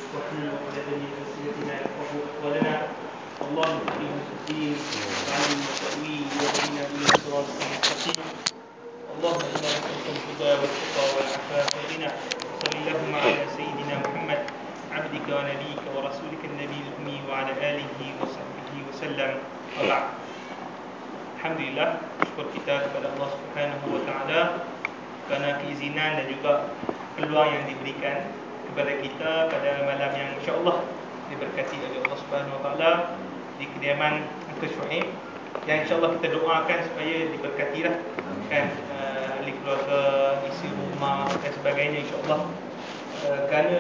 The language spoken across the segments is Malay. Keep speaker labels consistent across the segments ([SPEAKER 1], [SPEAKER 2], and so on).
[SPEAKER 1] واحلل عقدة من ألسنتنا يفقهوا أقوالنا. اللهم فقهنا في الدين وعلمنا التأويل واهدنا إلى صراط المستقيم. اللهم إنا نسألك الهدى والتقى والعفاف والغنى. صل اللهم على سيدنا محمد عبدك ونبيك ورسولك النبي الأمي وعلى آله وصحبه وسلم. وبعد. Alhamdulillah, syukur kita kepada Allah Subhanahu wa taala kerana keizinan dan juga peluang yang diberikan kepada kita pada malam yang insya-Allah diberkati oleh Allah Subhanahu wa taala di kediaman Uncle Shuaib, yang insya-Allah kita doakan supaya diberkatilah kan ahli keluarga, isi rumah dan sebagainya insya-Allah. Kerana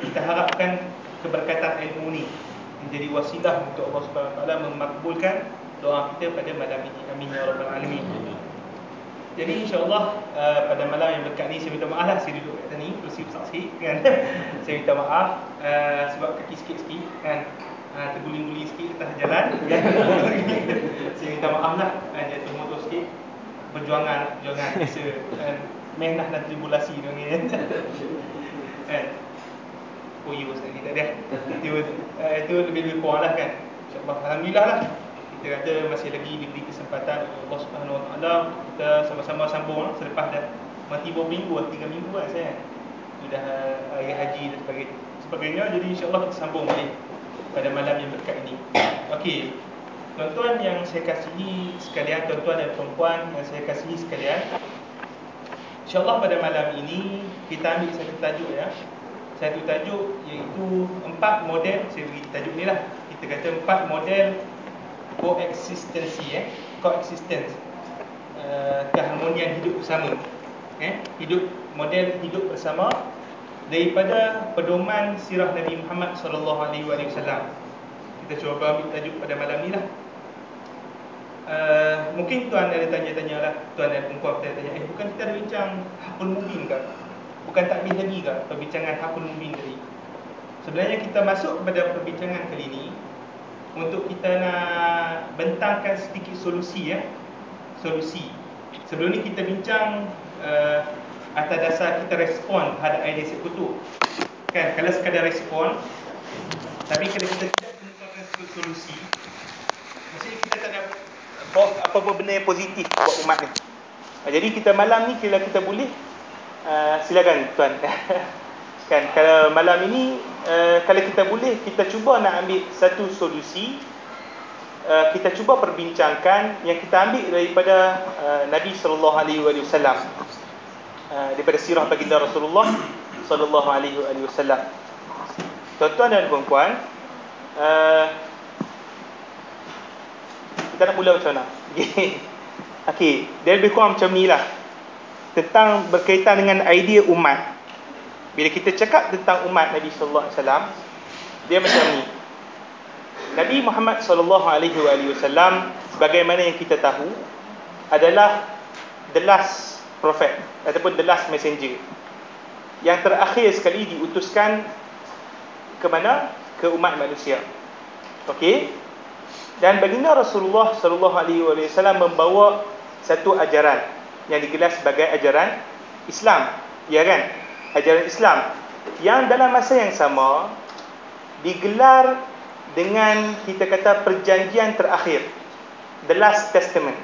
[SPEAKER 1] kita harapkan keberkatan ilmu ni menjadi wasilah untuk Allah Subhanahu wa taala memakbulkan doa kita pada malam ini. Amin ya rabbal alamin. Jadi insya-Allah pada malam yang berkat ni saya minta maaf lah saya duduk kat sini kursi besar sikit kan. Saya minta maaf sebab kaki sikit-sikit kan terguling-guling sikit atas jalan kan. Saya minta maaf lah jatuh motor sikit. Perjuangan biasa kan, mehnah dan tribulasi tu ni kan. Oh ya Ustaz ni tak ada. Itu lebih kurang lah kan. Insya-Allah alhamdulillah lah. Kita kata masih lagi diberi kesempatan oleh Allah Subhanahu wa taala kita sama-sama sambung selepas dah mati beberapa minggu, 3 minggu kan saya. Sudah hari haji dan sebagainya. Jadi insya-Allah kita sambung balik pada malam yang berkat ini. Okey. Tuan-tuan yang saya kasihi sekalian, tuan-tuan dan puan yang saya kasihi sekalian, insya-Allah pada malam ini kita ambil satu tajuk ya. Satu tajuk iaitu 4 model, saya beri tajuk ni lah. Kita kata 4 model koeksistensi coexistence, keharmonian hidup bersama, model hidup bersama daripada pedoman sirah Nabi Muhammad sallallahu alaihi wasallam. Kita cuba ambil tajuk pada malam ni lah. Mungkin tuan ada tanya-tanya lah, tuan dan puan tanya, bukan kita ada bincang Hakul Mubin ke? Bukan takbih lagi ke perbincangan Hakul Mubin tadi? Sebenarnya kita masuk kepada perbincangan kali ini untuk kita nak bentangkan sedikit solusi solusi. Sebelum ni kita bincang atas dasar kita respon terhadap idea sekutu kan, kalau sekadar respon. Tapi kalau kita tidak menemukan solusi, maksudnya kita tak ada apa-apa benda yang positif buat umat ni. Jadi kita malam ni kalau kita boleh silakan tuan. Kan, kalau malam ini kalau kita boleh, kita cuba nak ambil satu solusi. Kita cuba perbincangkan yang kita ambil daripada Nabi sallallahu alaihi wasallam, daripada sirah baginda Rasulullah sallallahu alaihi wasallam. Tuan-tuan dan puan-puan, kita nak mula macam mana? Okey, dia lebih kurang macam ni lah, tentang berkaitan dengan idea umat. Bila kita cakap tentang umat Nabi sallallahu alaihi wasallam, dia macam ni. Nabi Muhammad sallallahu alaihi wasallam, sebagaimana yang kita tahu, adalah the last prophet ataupun the last messenger, yang terakhir sekali diutuskan ke mana? Ke umat manusia. Okey? Dan baginda Rasulullah sallallahu alaihi wasallam membawa satu ajaran yang digelar sebagai ajaran Islam, ya kan? Ajaran Islam yang dalam masa yang sama digelar dengan kita kata perjanjian terakhir, the last testament.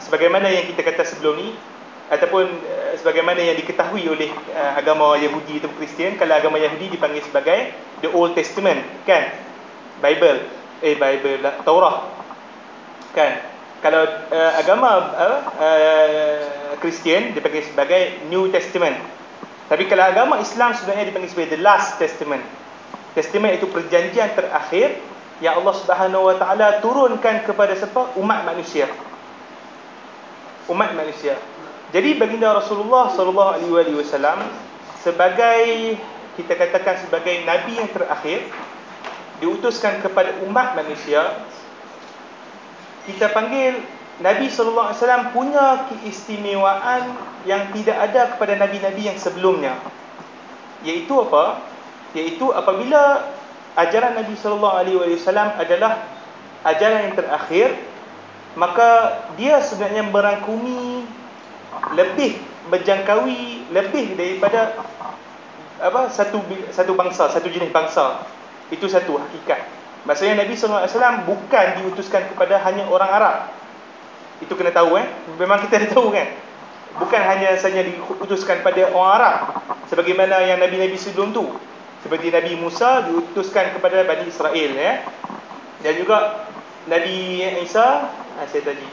[SPEAKER 1] Sebagaimana yang kita kata sebelum ni, ataupun sebagaimana yang diketahui oleh agama Yahudi atau Kristian, kalau agama Yahudi dipanggil sebagai the Old Testament kan, Bible Taurat kan. Kalau agama Kristian dipanggil sebagai New Testament. Tapi kalau agama Islam sebenarnya dipanggil sebagai the Last Testament. Testament itu perjanjian terakhir yang Allah Subhanahu wa taala turunkan kepada siapa? Umat manusia. Umat manusia. Jadi baginda Rasulullah sallallahu alaihi wasallam sebagai, kita katakan sebagai nabi yang terakhir, diutuskan kepada umat manusia. Kita panggil Nabi sallallahu alaihi wasallam punya keistimewaan yang tidak ada kepada nabi-nabi yang sebelumnya. Iaitu apa? Iaitu apabila ajaran Nabi sallallahu alaihi wasallam adalah ajaran yang terakhir, maka dia sebenarnya merangkumi lebih, menjangkaui lebih daripada
[SPEAKER 2] satu bangsa, satu jenis bangsa. Itu satu hakikat. Maksudnya Nabi SAW bukan diutuskan kepada hanya orang Arab. Itu kena tahu memang kita dah tahu kan. Bukan hanya saja diutuskan pada orang Arab sebagaimana yang nabi-nabi sebelum tu. Seperti Nabi Musa diutuskan kepada Bani Israel dan juga Nabi Isa, saya tadi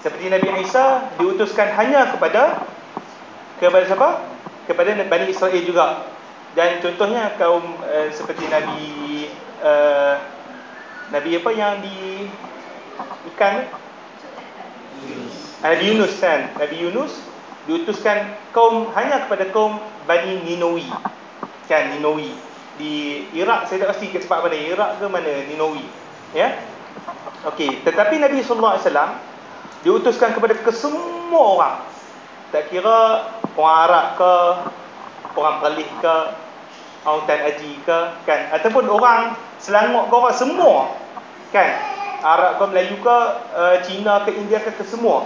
[SPEAKER 2] seperti Nabi Isa diutuskan hanya kepada siapa? Kepada Bani Israel juga. Dan contohnya kaum seperti Nabi apa yang di ikan Nabi Yunus kan. Nabi Yunus diutuskan hanya kepada kaum Bani Ninawi. Kan, Ninawi. Di Iraq, saya tak pasti ke tempat mana. Iraq ke mana Ninawi. Ya. Okey, tetapi Nabi SAW diutuskan kepada kesemua orang. Tak kira orang Arab ke, orang Perlis ke, orang Tan Haji ke, kan, ataupun orang Selangor ke, orang semua. Kan? Arab ke, Melayu ke, Cina ke, India ke semua.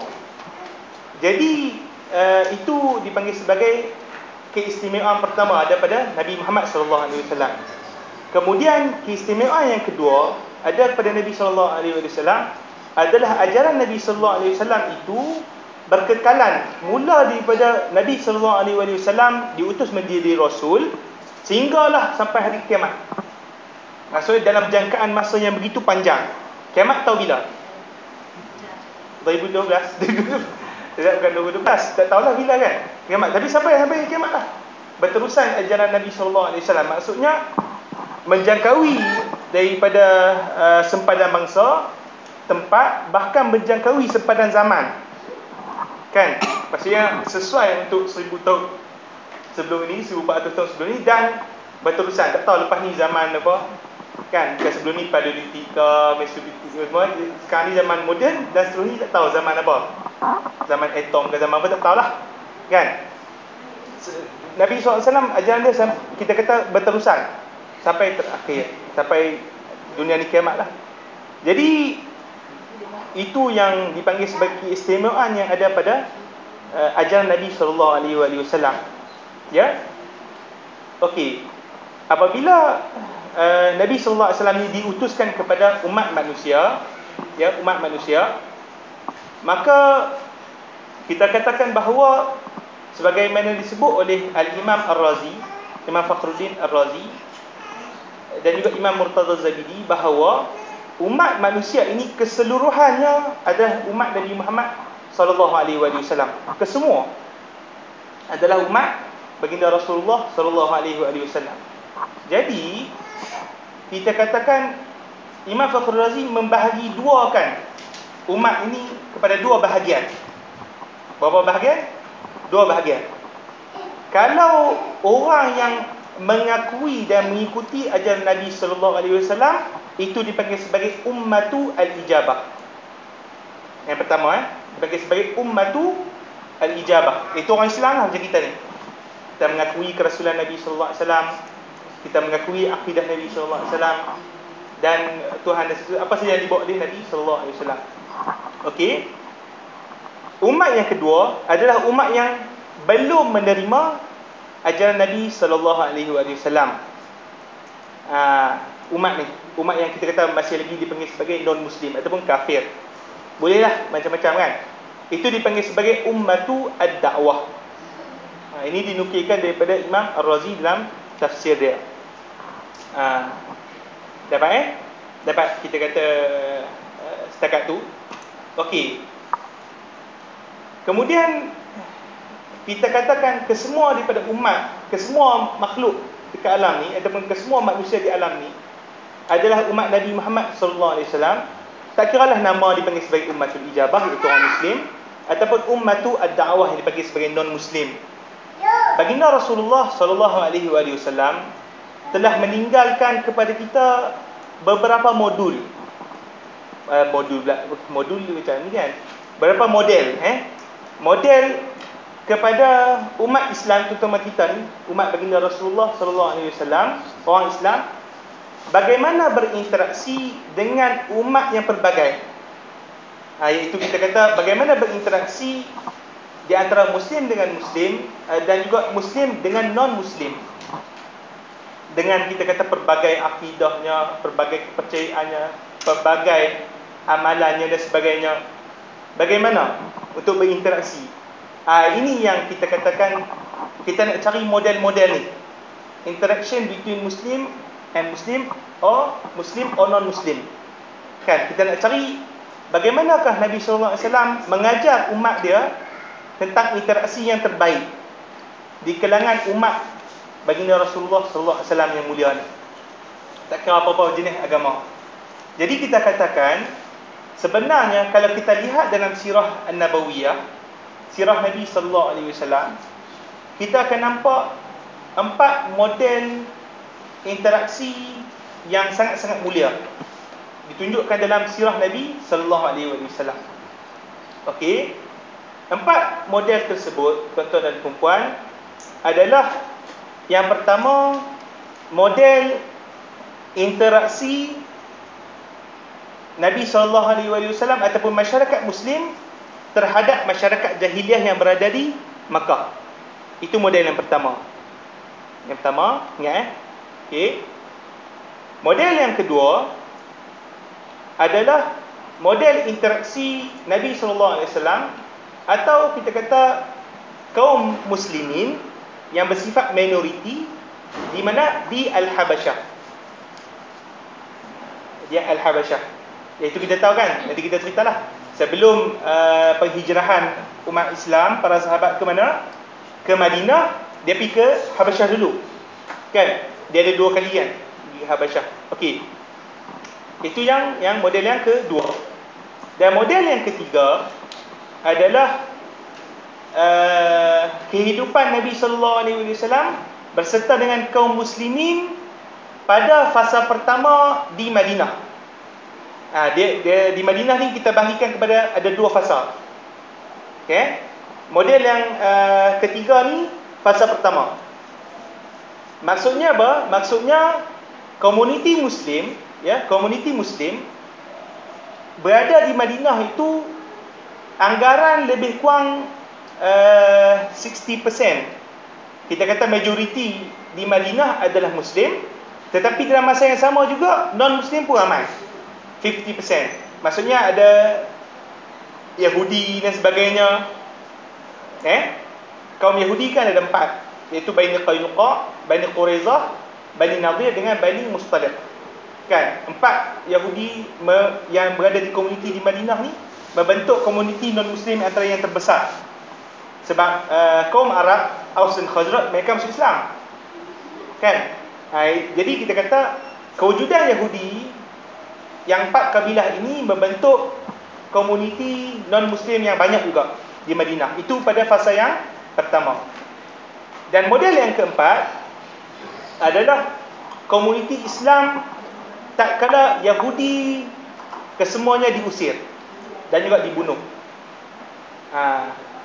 [SPEAKER 2] Jadi itu dipanggil sebagai keistimewaan pertama daripada Nabi Muhammad SAW. Kemudian keistimewaan yang kedua ada kepada Nabi SAW adalah ajaran Nabi SAW itu berkekalan mula daripada Nabi SAW diutus menjadi Rasul sehinggalah sampai hari kiamat. Maksudnya dalam jangkaan masa yang begitu panjang. Kiamat tahu bila? 2012. Tidak, bukan 2012. Tak tahulah bila kan kiamat. Tapi sampai kiamat lah. Berterusan ajaran Nabi SAW. Maksudnya menjangkaui daripada sempadan bangsa, tempat, bahkan menjangkaui sempadan zaman. Kan? Maksudnya sesuai untuk 1000 tahun sebelum ini, 1400 tahun sebelum ini, dan berterusan. Tak tahu lepas ni zaman apa. Kan? Sebelum ni Paleolitik ke, Mesolitik ke semua. Sekarang ni zaman moden, dan seterusnya tak tahu zaman apa. Zaman atom ke zaman apa, tak tahulah. Kan? Nabi SAW ajaran dia kita kata berterusan sampai terakhir, sampai dunia ni kiamat lah. Jadi itu yang dipanggil sebagai keistimewaan yang ada pada ajaran Nabi SAW. Ya. Okey. Apabila Nabi SAW ni diutuskan kepada umat manusia, ya, umat manusia, maka kita katakan bahawa sebagaimana disebut oleh Al-Imam Ar-Razi, Imam Fakhruddin Ar-Razi, dan juga Imam Murtaza Zabidi, bahawa umat manusia ini keseluruhannya adalah umat Nabi Muhammad SAW. Kesemua adalah umat baginda Rasulullah SAW. Jadi kita katakan Imam Fakhruddin Ar-Razi membahagi duakan umat ini kepada dua bahagian. Berapa bahagian? Dua bahagian. Kalau orang yang mengakui dan mengikuti ajaran Nabi SAW, itu dipanggil sebagai ummatu al-ijabah. Yang pertama dipanggil sebagai ummatu al-ijabah. Itu orang Islam lah macam kita ni. Kita mengakui kerasulan Nabi SAW, kita mengakui akidah Nabi SAW, dan Tuhan apa saja yang dibawa oleh Nabi SAW. Okey. Umat yang kedua adalah umat yang belum menerima ajaran Nabi SAW. Umat ni, umat yang kita kata masih lagi dipanggil sebagai non-Muslim ataupun kafir. Bolehlah macam-macam kan. Itu dipanggil sebagai ummatu ad-da'wah. Ini dinukilkan daripada Imam Ar-Razi dalam tafsir dia. Dapat Dapat kita kata setakat tu. Okey. Kemudian kita katakan kesemua daripada umat, kesemua makhluk dekat alam ni ataupun kesemua manusia di alam ni adalah umat Nabi Muhammad sallallahu alaihi wasallam. Tak kiralah nama dipanggil sebagai ummatul ijabah, iaitu orang Muslim, ataupun ummatu ad-da'wah yang dipanggil sebagai non-Muslim. Baginda Rasulullah sallallahu alaihi wasallam telah meninggalkan kepada kita beberapa modul. Modul macam ni kan. Beberapa model, model kepada umat Islam, terutama kita ni, umat baginda Rasulullah sallallahu alaihi wasallam, orang Islam, bagaimana berinteraksi dengan umat yang pelbagai. Iaitu kita kata bagaimana berinteraksi di antara Muslim dengan Muslim, dan juga Muslim dengan non-Muslim. dengan kita kata pelbagai akidahnya, pelbagai kepercayaannya, pelbagai amalannya dan sebagainya. Bagaimana untuk berinteraksi? Ini yang kita katakan, kita nak cari model-model ni. Interaction between Muslim and Muslim, or Muslim or non-Muslim. Kan, kita nak cari bagaimanakah Nabi SAW mengajar umat dia tentang interaksi yang terbaik di kalangan umat baginda Rasulullah SAW yang mulia ni. Tak kira apa-apa jenis agama. Jadi kita katakan, sebenarnya kalau kita lihat dalam sirah An-Nabawiyah, sirah Nabi SAW, kita akan nampak 4 model interaksi yang sangat-sangat mulia ditunjukkan dalam sirah Nabi SAW. Okey, 4 model tersebut, tuan-tuan dan puan-puan, adalah yang pertama, model interaksi Nabi SAW ataupun masyarakat Muslim terhadap masyarakat jahiliah yang berada di Makkah. Itu model yang pertama. Yang pertama, ingat okey. Model yang kedua adalah model interaksi Nabi SAW atau kita kata kaum muslimin yang bersifat minoriti di mana di Al-Habasyah. Dia Al-Habasyah. Iaitu kita tahu kan, nanti kita ceritalah. Sebelum penghijrahan umat Islam, para sahabat ke mana? Ke Madinah, dia pergi ke Habasyah dulu. Kan? Dia ada 2 kali kan di Habasyah. Okey. Itu yang model yang kedua. Dan model yang ketiga adalah kehidupan Nabi SAW berserta dengan kaum muslimin pada fasa pertama di Madinah. Dia di Madinah ni kita bahagikan kepada ada 2 fasa. Okey. Model yang ketiga ni fasa pertama. Maksudnya apa? Maksudnya komuniti Muslim, ya, komuniti Muslim berada di Madinah itu anggaran lebih kurang 60%. Kita kata majoriti di Madinah adalah Muslim, tetapi dalam masa yang sama juga non-Muslim pun ramai, 50%. Maksudnya ada Yahudi dan sebagainya. Kaum Yahudi kan ada 4, iaitu Bani Qaynuqa, Bani Quraizah, Bani Nadir dengan Bani Mustaliq. Kan, 4 Yahudi yang berada di komuniti di Madinah ni membentuk komuniti non-Muslim antara yang terbesar. Sebab kaum Arab, Aus dan Khazraj, mereka masuk Islam. Kan? Jadi kita kata kewujudan Yahudi yang 4 kabilah ini membentuk komuniti non-Muslim yang banyak juga di Madinah. Itu pada fasa yang pertama. Dan model yang keempat adalah komuniti Islam tak kala Yahudi kesemuanya diusir dan juga dibunuh.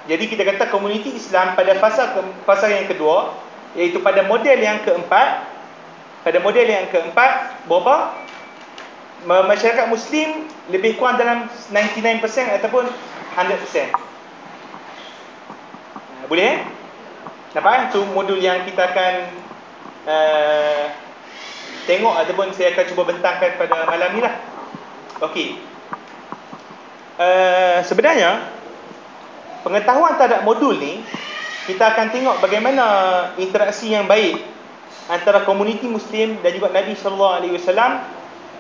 [SPEAKER 2] Jadi kita kata komuniti Islam pada fasa yang kedua, iaitu pada model yang keempat. Pada model yang keempat, berapa? Masyarakat Muslim lebih kurang dalam 99% ataupun 100%. Boleh? Nampak? Itu modul yang kita akan tengok ataupun saya akan cuba bentangkan pada malam ni lah. Okey. Sebenarnya pengetahuan terhadap modul ni, kita akan tengok bagaimana interaksi yang baik antara komuniti Muslim dan juga Nabi SAW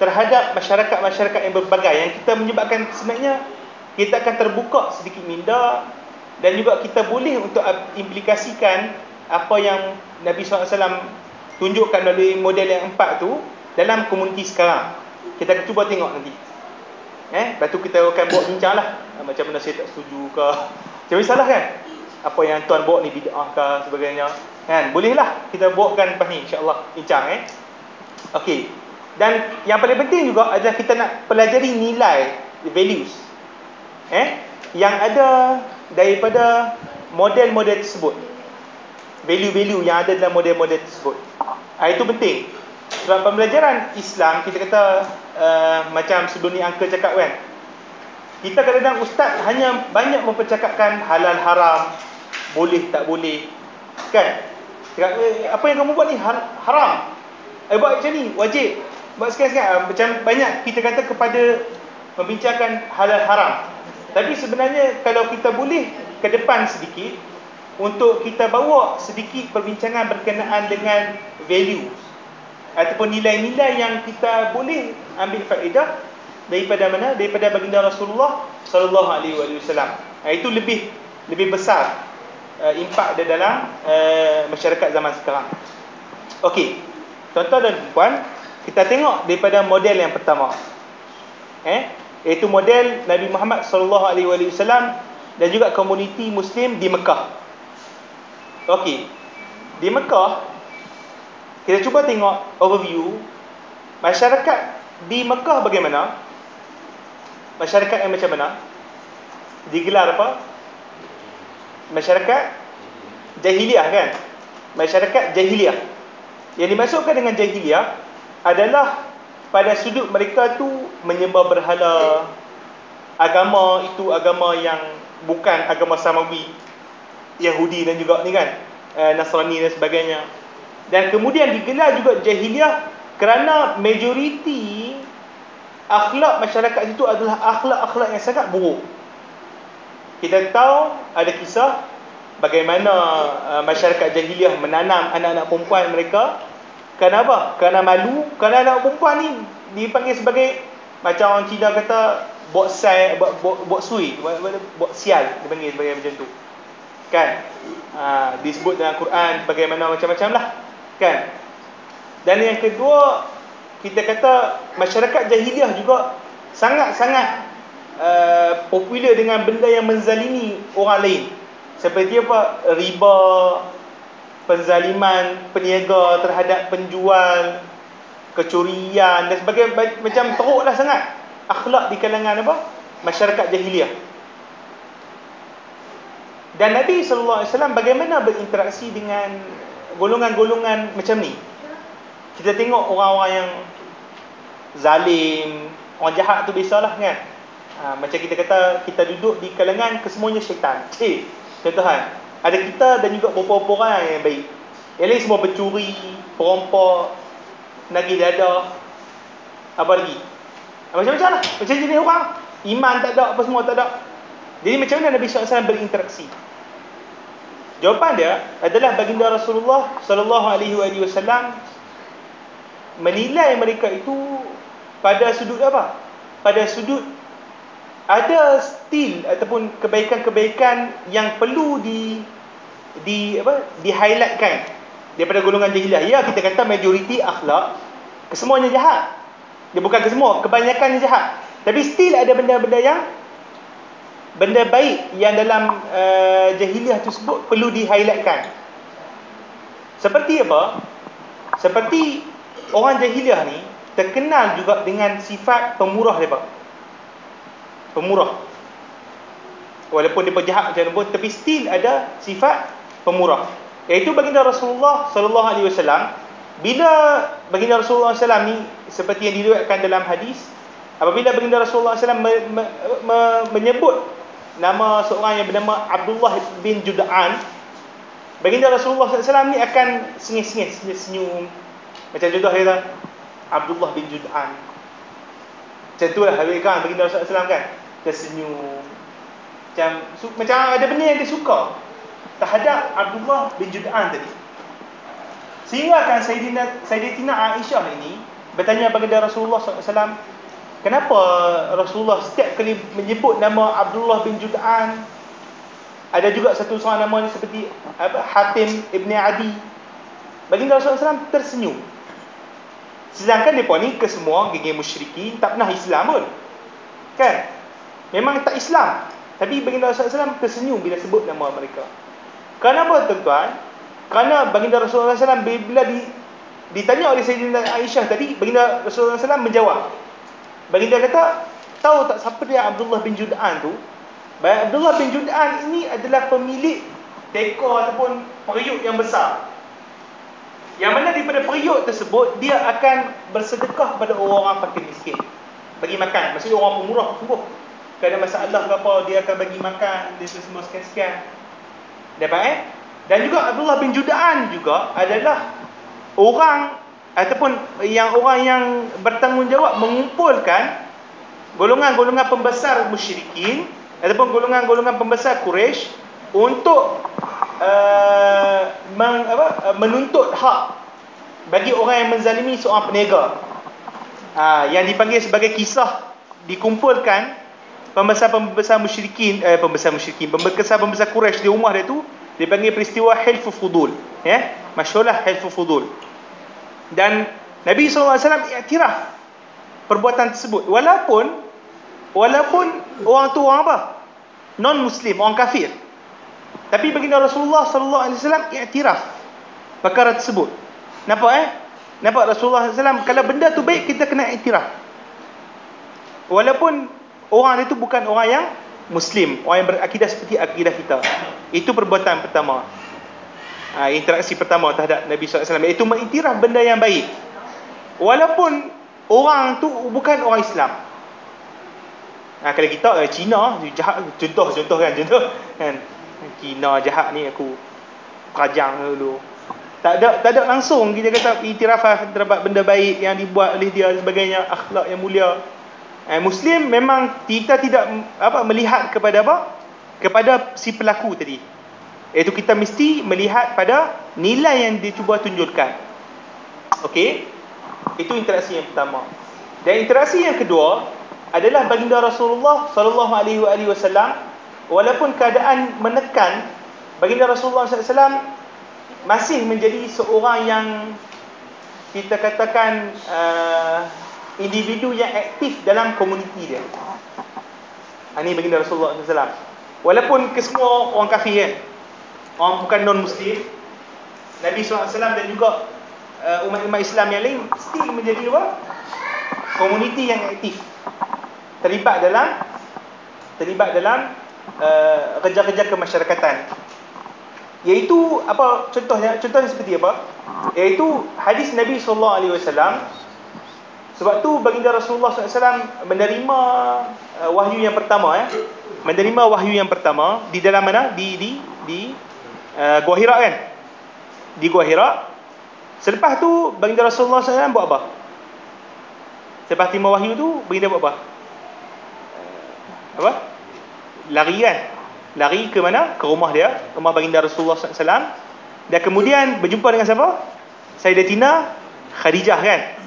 [SPEAKER 2] terhadap masyarakat-masyarakat yang berbagai, yang kita menyebabkan sebenarnya kita akan terbuka sedikit minda dan juga kita boleh untuk implikasikan apa yang Nabi SAW tunjukkan melalui model yang 4 tu dalam komuniti sekarang. Kita akan cuba tengok nanti. Lepas tu kita akan buat bincang lah, macam mana saya tak setuju ke, macam salah kan, apa yang tuan bawa ni bid'ah ke sebagainya kan. Bolehlah kita buatkan lepas ni insya-Allah bincang. Okey. Dan yang paling penting juga adalah kita nak pelajari nilai, values yang ada daripada model-model tersebut. Value-value yang ada dalam model-model tersebut. Itu penting. Sebab pembelajaran Islam, kita kata macam sebelum ni Uncle cakap kan, kita kadang-kadang ustaz hanya banyak mempercakapkan halal haram, boleh tak boleh kan. Apa yang kamu buat ni haram. buat macam ni, wajib. Buat sekian-sekian. Macam banyak kita kata kepada membincangkan halal haram. Tapi sebenarnya kalau kita boleh ke depan sedikit, untuk kita bawa sedikit perbincangan berkenaan dengan value ataupun nilai-nilai yang kita boleh ambil faedah daripada mana? Daripada baginda Rasulullah sallallahu alaihi wasallam. Itu lebih besar impak dia dalam masyarakat zaman sekarang. Okey. Tuan-tuan dan puan, kita tengok daripada model yang pertama. Iaitu model Nabi Muhammad sallallahu alaihi wasallam dan juga komuniti Muslim di Mekah. Okey. Di Mekah, kita cuba tengok overview masyarakat di Mekah bagaimana? Masyarakat yang macam mana? Digelar apa? Masyarakat jahiliah, kan? Masyarakat jahiliah. Yang dimaksudkan dengan jahiliah adalah pada sudut mereka tu menyembah berhala, agama itu agama yang bukan agama Samawi, Yahudi dan juga ni kan, Nasrani dan sebagainya. Dan kemudian digelar juga jahiliah kerana majoriti akhlak masyarakat itu adalah akhlak-akhlak yang sangat buruk. Kita tahu ada kisah bagaimana masyarakat jahiliah menanam anak-anak perempuan mereka. Kenapa? Kerana malu. Kerana anak perempuan ni dipanggil sebagai, macam orang Cina kata, bok sui, bok sial, dipanggil sebagai macam tu, kan? Disebut dalam Quran bagaimana macam-macam lah, kan? Dan yang kedua, kita kata masyarakat jahiliah juga sangat-sangat popular dengan benda yang menzalimi orang lain. Seperti apa? Riba, penzaliman peniaga terhadap penjual, kecurian dan sebagainya. Macam teruklah sangat akhlak di kalangan apa? Masyarakat jahiliah. Dan Nabi SAW bagaimana berinteraksi dengan golongan-golongan macam ni? Kita tengok orang-orang yang zalim, orang jahat tu biasalah, kan? Macam kita kata, kita duduk di kalangan kesemuanya syaitan. Contohan, ada kita dan juga beberapa orang yang baik. Yang lain semua pencuri, perampok, nagih dadah, apa lagi? Macam-macam lah. Macam jenis orang, iman tak ada, apa semua tak ada. Jadi macam mana Nabi SAW berinteraksi? Jawapan dia adalah baginda Rasulullah SAW menilai mereka itu pada sudut apa? Pada sudut ada stil ataupun kebaikan-kebaikan yang perlu di-highlightkan daripada golongan jahiliah. Ya, kita kata majoriti akhlak kesemuanya jahat. Dia bukan kesemua, kebanyakannya jahat. Tapi still ada benda baik yang dalam jahiliah tersebut perlu di-highlightkan. Seperti apa? Seperti orang jahiliah ni terkenal juga dengan sifat pemurah mereka. Pemurah. Walaupun dia jahat macam mana, tapi still ada sifat pemurah. Iaitu baginda Rasulullah SAW. Bila baginda Rasulullah SAW ni, seperti yang diriwayatkan dalam hadis, apabila baginda Rasulullah SAW menyebut nama seorang yang bernama Abdullah bin Jud'an, baginda Rasulullah SAW ni akan sengih-sengih, senyum. Macam contoh dia kata, Abdullah bin Jud'an. Macam tu lah kan baginda Rasulullah SAW, kan? Dia senyum. Macam ada benda yang dia suka terhadap Abdullah bin Jud'an tadi. Sehingga kan Sayyidatina Aisyah ini bertanya baginda Rasulullah SAW, kenapa Rasulullah setiap kali menyebut nama Abdullah bin Jud'an? Ada juga satu seorang nama ni seperti Hatim ibn Adi. Baginda Rasulullah SAW tersenyum. Sedangkan mereka ni kesemua geng musyrikin, tak pernah Islam pun, kan? Memang tak Islam. Tapi baginda Rasulullah SAW tersenyum bila sebut nama mereka. Kenapa, tuan-tuan? Kerana baginda Rasulullah SAW bila ditanya oleh Sayyidatina Aisyah tadi, baginda Rasulullah SAW menjawab. Baginda kata, tahu tak siapa dia Abdullah bin Jud'an tu? Abdullah bin Jud'an ini adalah pemilik teko ataupun periuk yang besar. Yang mana daripada periuk tersebut, dia akan bersedekah kepada orang-orang fakir miskin. Bagi makan. Maksudnya orang pemurah sungguh. Kalau ada masalah ke apa, dia akan bagi makan. Dia semua sekian-sekian. Dapat Dan juga Abdullah bin Jud'an juga adalah orang ataupun yang orang yang bertanggungjawab mengumpulkan golongan-golongan pembesar musyrikin ataupun golongan-golongan pembesar Quraisy untuk menuntut hak bagi orang yang menzalimi seorang peniaga. Yang dipanggil sebagai kisah dikumpulkan pembesar-pembesar musyrikin, pembesar Quraisy di rumah dia tu, dipanggil peristiwa Hilfu Fudul, ya, masyhurlah Hilfu Fudul. Dan Nabi SAW iktiraf perbuatan tersebut walaupun orang tu orang apa? Non muslim, orang kafir. Tapi baginda Rasulullah SAW iktiraf perkara tersebut. Nampak Rasulullah SAW, kalau benda tu baik, kita kena iktiraf. Walaupun orang itu bukan orang yang Muslim, orang yang berakidah seperti akidah kita. Itu perbuatan pertama, interaksi pertama terhadap Nabi SAW, iaitu mengiktiraf benda yang baik walaupun orang tu bukan orang Islam. Kalau kita Cina jahat, contoh kan, Cina jahat ni aku rajang dulu. Tak ada langsung kita kata iktiraf terhadap benda baik yang dibuat oleh dia, sebagainya, akhlak yang mulia. Muslim memang kita tidak melihat kepada kepada si pelaku tadi, iaitu kita mesti melihat pada nilai yang dia cuba tunjukkan. Okey, itu interaksi yang pertama. Dan interaksi yang kedua adalah baginda Rasulullah sallallahu alaihi wasallam, walaupun keadaan menekan, baginda Rasulullah sallallahu alaihi wasallam masih menjadi seorang yang kita katakan individu yang aktif dalam komuniti dia. Ini baginda Rasulullah SAW. Walaupun kesemua orang kafir kan, orang bukan non-Muslim, Nabi SAW dan juga umat-umat Islam yang lain still menjadi komuniti yang aktif, terlibat dalam kerja-kerja kemasyarakatan. Iaitu apa contohnya seperti apa? Iaitu hadis Nabi SAW. Sebab tu baginda Rasulullah SAW menerima wahyu yang pertama, menerima wahyu yang pertama di dalam mana? Di Gua Hira kan? Di Gua Hira. Selepas tu baginda Rasulullah SAW buat apa? Selepas terima wahyu tu, baginda buat apa? Lari kan? Lari ke mana? Ke rumah dia, rumah baginda Rasulullah SAW. Dan kemudian berjumpa dengan siapa? Sayyidatina Khadijah kan?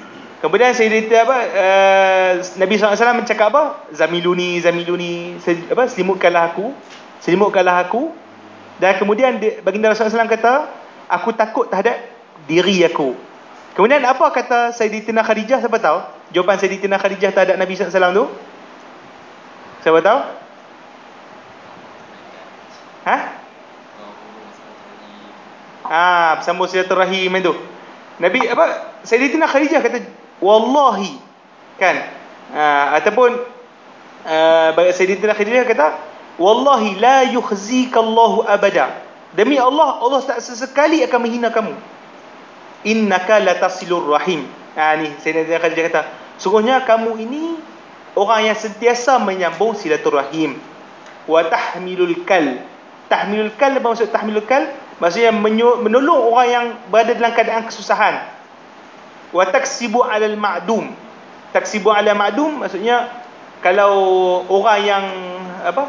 [SPEAKER 2] Kemudian Nabi SAW mencakap apa? Zamiluni, selimutkanlah aku. Dan kemudian baginda Rasulullah SAW kata, aku takut terhadap diri aku. Kemudian apa kata Sayyidatina Khadijah? Siapa tahu jawapan Sayyidatina Khadijah terhadap Nabi SAW tu? Siapa tahu? Bersambung silaturahim itu. Nabi Sayyidatina Khadijah kata, wallahi kan, ataupun Sayyidatina Khadijah kata, wallahi la yukhzikallahu abada, demi Allah tak sesekali akan menghina kamu. Innaka latasilur rahim. Ni Sayyidatina Khadijah kata, sungguhnya kamu ini orang yang sentiasa menyambung silaturahim. Wa tahmilul kal. Tahmilul kal, apa maksud tahmilul kal? Maksudnya menolong orang yang berada dalam keadaan kesusahan. Wa taksibu 'alal ma'dum. Taksibu 'ala ma'dum maksudnya kalau orang yang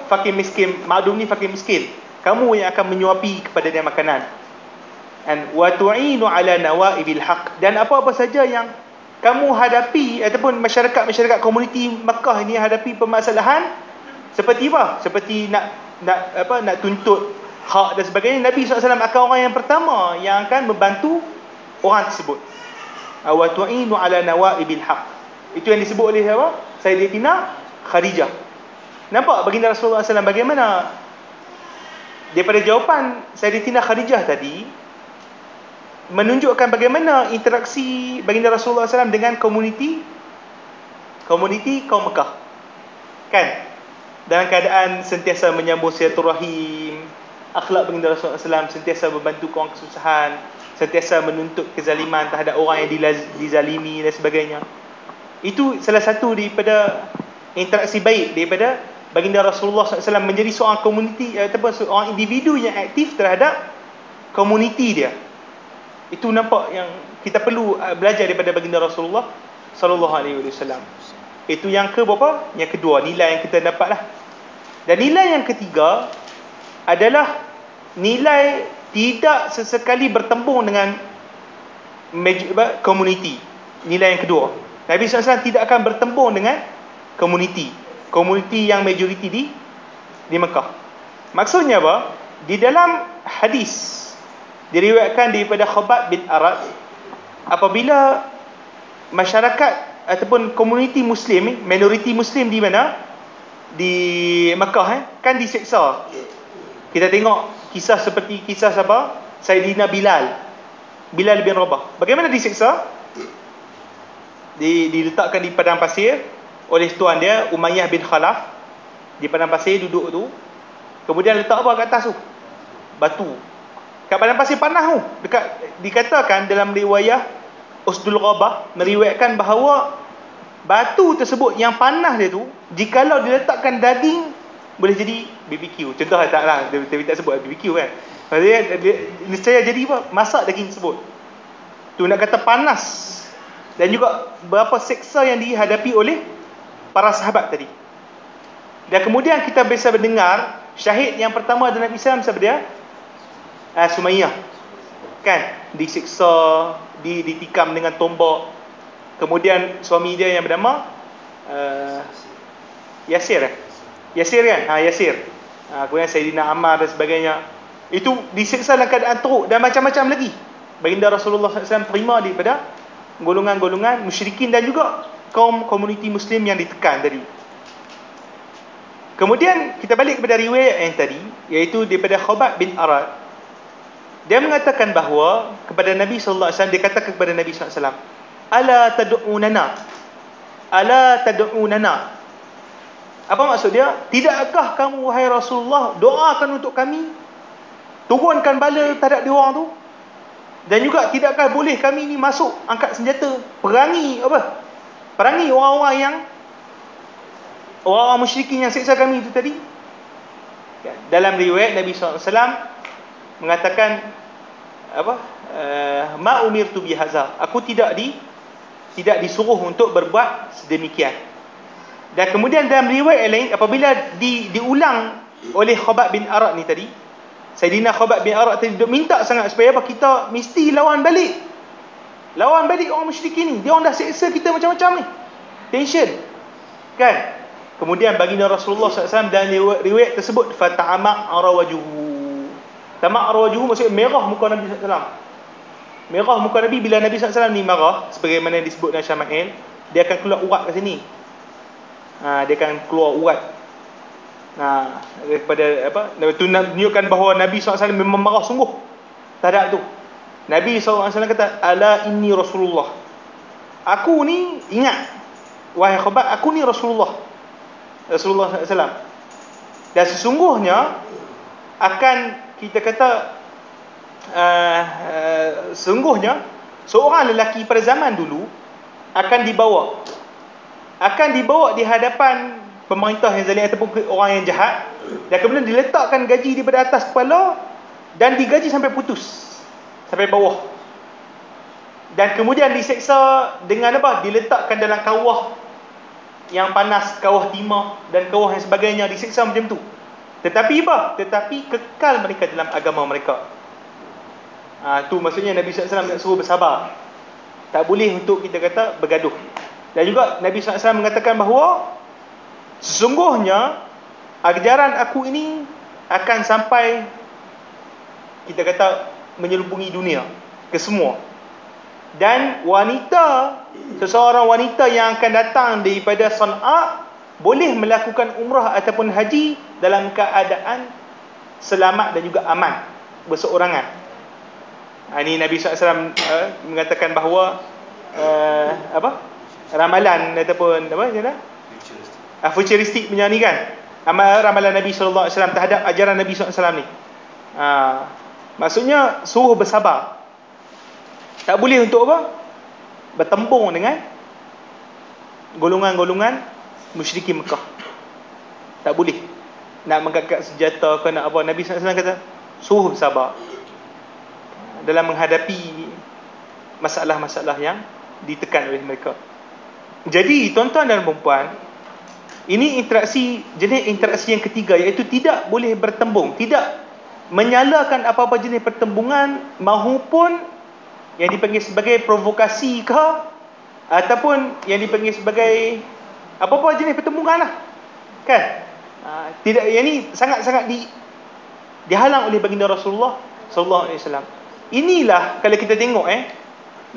[SPEAKER 2] fakir miskin, ma'dum ni fakir miskin, kamu yang akan menyuapi kepada dia makanan. And wa tu'inu 'ala nawaibil haq. Dan apa-apa saja yang kamu hadapi ataupun masyarakat komuniti Makkah ini hadapi permasalahan seperti apa? Seperti nak tuntut hak dan sebagainya, Nabi SAW akan orang yang pertama yang akan membantu orang tersebut. Wa tu'inu 'ala nawaibil haq. Itu yang disebut oleh Sayyidatina Khadijah. Nampak baginda Rasulullah SAW bagaimana daripada jawapan Sayyidatina Khadijah tadi menunjukkan bagaimana interaksi baginda Rasulullah SAW dengan komuniti kaum Mekah kan, dalam keadaan sentiasa menyambung silaturahim. Akhlak baginda Rasulullah SAW sentiasa membantu orang kesusahan, sentiasa menuntut kezaliman terhadap orang yang dizalimi dan sebagainya. Itu salah satu daripada interaksi baik daripada baginda Rasulullah SAW menjadi seorang komuniti ataupun seorang individu yang aktif terhadap komuniti dia. Itu nampak yang kita perlu belajar daripada baginda Rasulullah sallallahu alaihi wasallam. Itu yang ke berapa? Yang kedua, nilai yang kita dapatlah. Dan nilai yang ketiga adalah nilai tidak sesekali bertembung dengan community. Nilai yang kedua, Nabi SAW tidak akan bertembung dengan community yang majoriti di Mekah. Maksudnya apa? Di dalam hadis diriwayatkan daripada Khabbab bin Arat, apabila masyarakat ataupun komuniti Muslim, minoriti Muslim di mana? Di Mekah kan diseksa. Kita tengok kisah seperti kisah siapa? Sayyidina Bilal bin Rabah. Bagaimana diseksa? Diletakkan di padang pasir oleh tuan dia, Umayyah bin Khalaf. Di padang pasir duduk tu. Kemudian letak apa kat atas tu? Batu. Kat padang pasir panas tu. Dikatakan dalam riwayah Usdul Ghabah meriwayatkan bahawa batu tersebut yang panas dia tu, jikalau diletakkan daging, boleh jadi BBQ. Contoh taklah, dia tak sebut BBQ kan. Maksudnya niscaya jadi apa? Masak daging tersebut. Tu nak kata panas. Dan juga berapa seksa yang dihadapi oleh para sahabat tadi. Dan kemudian kita bisa mendengar syahid yang pertama dalam Islam siapa dia? Sumayyah. Kan? Disiksa, ditikam dengan tombak. Kemudian suami dia yang bernama Yasir kan? Yasir. Kemudian Sayyidina Ammar dan sebagainya. Itu disiksa dalam keadaan teruk dan macam-macam lagi. Baginda Rasulullah SAW terima daripada golongan-golongan musyrikin dan juga kaum komuniti Muslim yang ditekan tadi. Kemudian kita balik kepada riwayat yang tadi, iaitu daripada Khabbab bin Arat. Dia mengatakan bahawa kepada Nabi sallallahu alaihi wasallam, dia kata kepada Nabi sallallahu alaihi wasallam, ala tad'unana. Apa maksud dia? Tidakkah kamu wahai Rasulullah doakan untuk kami, turunkan bala terhadap dia orang tu? Dan juga tidakkah boleh kami ni masuk, angkat senjata, perangi orang-orang musyrikin yang seksa kami itu tadi? Dalam riwayat Nabi SAW mengatakan ma umirtu bihaza, aku tidak disuruh untuk berbuat sedemikian. Dan kemudian dalam riwayat lain, apabila diulang oleh Khabbab bin Arat ni tadi, Sayyidina Khabbab bin Arat tadi minta sangat supaya apa? Kita mesti lawan balik orang musyrikin ni. Dia orang dah seksa kita macam-macam ni. Tension. Kan? Kemudian baginda Rasulullah SAW dalam riwayat tersebut, fata'ama'ara wajuhu. Tama'ara wajuhu maksudnya merah muka Nabi SAW. Merah muka Nabi bila Nabi SAW ni marah, sebagaimana yang disebut dalam Syama'il, dia akan keluar urat kat sini. Dia akan keluar urat. Daripada itu menunjukkan bahawa Nabi SAW memang marah sungguh terhadap tu. Nabi SAW kata, ala inni Rasulullah, aku ni, ingat wahai Khabbab, aku ni Rasulullah SAW. Dan sesungguhnya akan kita kata sesungguhnya seorang lelaki pada zaman dulu akan dibawa di hadapan pemerintah yang zalim ataupun orang yang jahat, dan kemudian diletakkan gaji daripada atas kepala dan digaji sampai putus, sampai bawah, dan kemudian diseksa dengan apa? Diletakkan dalam kawah yang panas, kawah timah dan kawah yang sebagainya, diseksa macam tu. Tetapi apa? Tetapi kekal mereka dalam agama mereka. Tu maksudnya Nabi SAW nak suruh bersabar. Tak boleh untuk kita kata bergaduh. Dan juga Nabi SAW mengatakan bahawa sesungguhnya ajaran aku ini akan sampai, kita kata, menyelubungi dunia ke semua. Dan seseorang wanita yang akan datang daripada Sana'a boleh melakukan umrah ataupun haji dalam keadaan selamat dan juga aman, berseorangan. Ini Nabi SAW mengatakan bahawa ramalan ataupun futuristik punya ni kan, ramalan Nabi SAW terhadap ajaran Nabi SAW ni. Maksudnya suruh bersabar. Tak boleh untuk apa? Bertembung dengan golongan-golongan musyrikin Mekah. Tak boleh nak mengangkat senjata ke nak apa. Nabi SAW kata suruh bersabar dalam menghadapi masalah-masalah yang ditekan oleh mereka. Jadi tuan-tuan dan puan, ini jenis interaksi yang ketiga, iaitu tidak boleh bertembung, tidak menyalakan apa-apa jenis pertembungan mahupun yang dipanggil sebagai provokasi ke, ataupun yang dipanggil sebagai apa-apa jenis pertembungan lah, kan? Tidak, yang ni sangat-sangat dihalang oleh baginda Rasulullah sallallahu alaihi wasallam. Inilah kalau kita tengok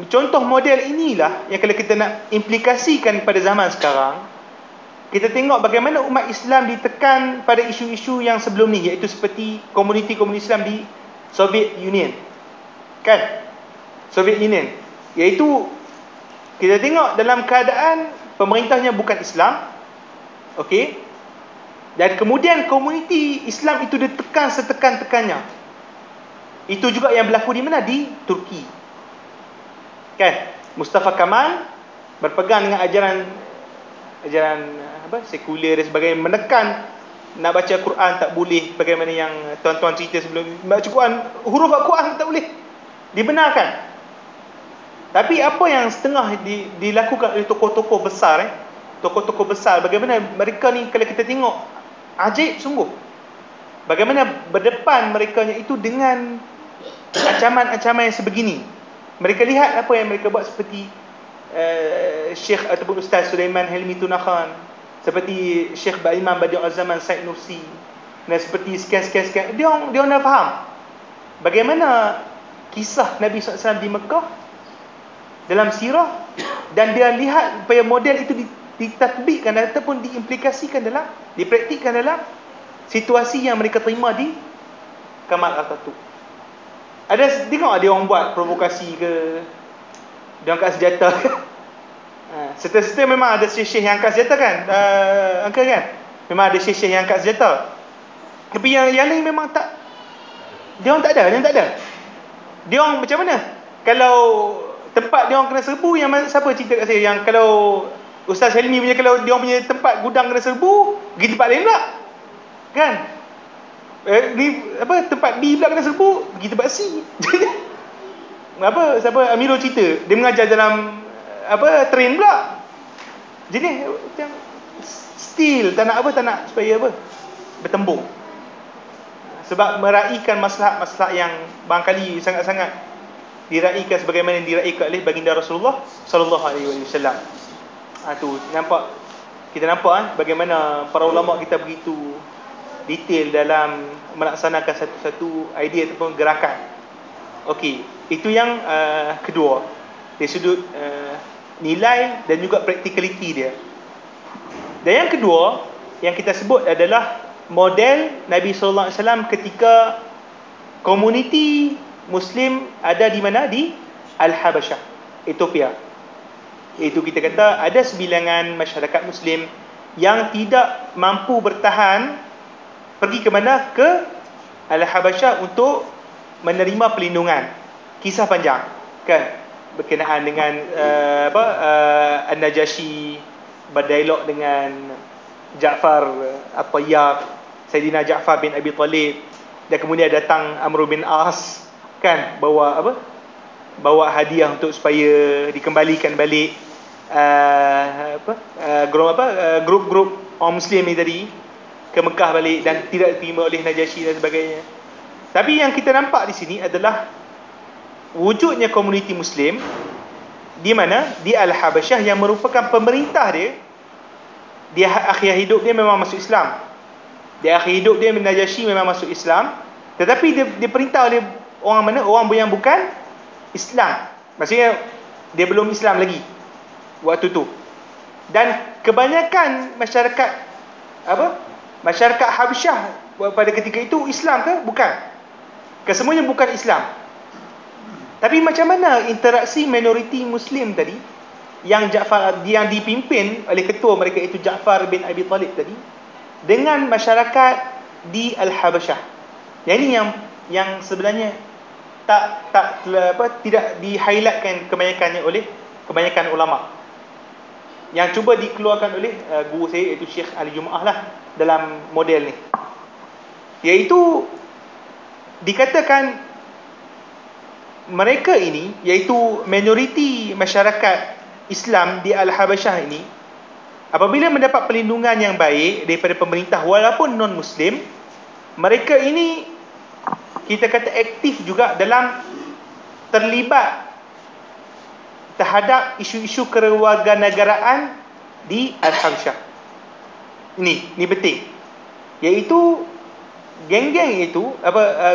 [SPEAKER 2] contoh model inilah yang kalau kita nak implikasikan pada zaman sekarang, kita tengok bagaimana umat Islam ditekan pada isu-isu yang sebelum ni, iaitu seperti komuniti-komuniti Islam di Soviet Union, kan? Soviet Union, iaitu kita tengok dalam keadaan pemerintahnya bukan Islam, okey, dan kemudian komuniti Islam itu ditekan setekan-tekannya. Itu juga yang berlaku di mana? Di Turki, kan? Mustafa Kemal berpegang dengan ajaran sekular dan sebagainya, menekan nak baca Quran tak boleh, bagaimana yang tuan-tuan cerita sebelum ni. Baca Quran, huruf Al-Quran tak boleh dibenarkan. Tapi apa yang setengah dilakukan oleh tokoh-tokoh besar, tokoh-tokoh besar, bagaimana mereka ni kalau kita tengok ajaib sungguh, bagaimana berdepan mereka itu dengan ancaman-ancaman yang sebegini. Mereka lihat apa yang mereka buat, seperti Syekh ataupun Ustaz Sulaiman Helmi Tunakhan, seperti Syekh Imam Badi'ul Zaman Said Nursi, dan seperti sekian-sekian. Dia dah faham bagaimana kisah Nabi SAW di Mekah dalam sirah, dan dia lihat supaya model itu ditatbikkan ataupun diimplikasikan dipraktikkan dalam situasi yang mereka terima di Kamal Atatürk. Ada tengok dia orang buat provokasi ke, dia angkat senjata ke. Serta-serta memang ada syekh yang angkat senjata, kan, Angka, kan? Memang ada syekh yang angkat senjata. Tapi yang lain memang tak. Dia orang tak ada. Dia orang macam mana? Kalau tempat dia orang kena serbu, yang siapa cerita kat saya yang kalau Ustaz Helmi punya, kalau dia orang punya tempat gudang kena serbu, pergi tempat lain pula, kan? Tempat B pula kena serbu, pergi tempat C. Siapa Amirul cerita, dia mengajar dalam train pula. Jadi macam still tak nak supaya bertembung, sebab meraihkan maslahat yang barangkali sangat-sangat diraihkan sebagaimana yang diraihkan oleh baginda Rasulullah sallallahu alaihi wasallam. Kita nampak bagaimana para ulama kita begitu detail dalam melaksanakan satu-satu idea ataupun gerakan. Okey, itu yang kedua, dari sudut nilai dan juga practicality dia. Dan yang kedua yang kita sebut adalah model Nabi sallallahu alaihi wasallam ketika komuniti Muslim ada di mana? Di Al-Habasyah, Ethiopia. Itu kita kata ada sebilangan masyarakat Muslim yang tidak mampu bertahan, pergi ke mana? Ke Al-Habasyah untuk menerima pelindungan. Kisah panjang, kan, berkenaan dengan An-Najasyi berdialog dengan Ja'far At-Tayyab, Sayyidina Ja'far bin Abi Talib, dan kemudian datang Amr bin As, kan, bawa hadiah untuk supaya dikembalikan balik grup-grup orang Muslim ni tadi ke Mekah balik, dan tidak diterima oleh Najasyi dan sebagainya. Tapi yang kita nampak di sini adalah wujudnya komuniti Muslim di mana? Di Al-Habasyah, yang merupakan pemerintah dia. Di akhir hidup dia memang masuk Islam. Di akhir hidup dia Najasyi memang masuk Islam, tetapi dia perintah oleh orang mana? Orang yang bukan Islam. Maksudnya dia belum Islam lagi waktu tu. Dan kebanyakan masyarakat Habasyah pada ketika itu Islam ke? Bukan. Kesemuanya bukan Islam. Tapi macam mana interaksi minoriti Muslim tadi yang dipimpin oleh ketua mereka itu Ja'far bin Abi Talib tadi dengan masyarakat di Al-Habasyah. Yang ini yang sebenarnya tidak di-highlightkan kebanyakan ulama. Yang cuba dikeluarkan oleh guru saya, iaitu Syekh Ali Jumaah lah, dalam model ni, iaitu dikatakan mereka ini, iaitu minoriti masyarakat Islam di Al-Habasyah ini, apabila mendapat perlindungan yang baik daripada pemerintah walaupun non-Muslim, mereka ini kita kata aktif juga dalam terlibat terhadap isu-isu kewarganegaraan di Al-Habasyah. Ini penting. Iaitu geng-geng itu,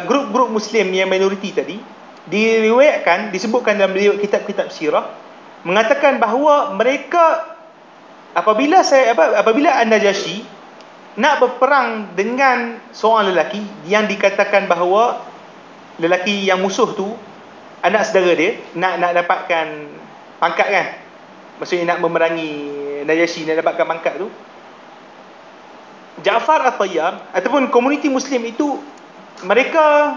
[SPEAKER 2] grup-grup Muslim yang minoriti tadi, diriwayatkan, disebutkan dalam kitab-kitab sirah, mengatakan bahawa mereka apabila An-Najasyi nak berperang dengan seorang lelaki yang dikatakan bahawa lelaki yang musuh tu anak saudara dia, nak dapatkan pangkat kan, maksudnya nak memerangi Najasyi, nak dapatkan pangkat tu, Ja'far At-Tayyab ataupun komuniti Muslim itu, mereka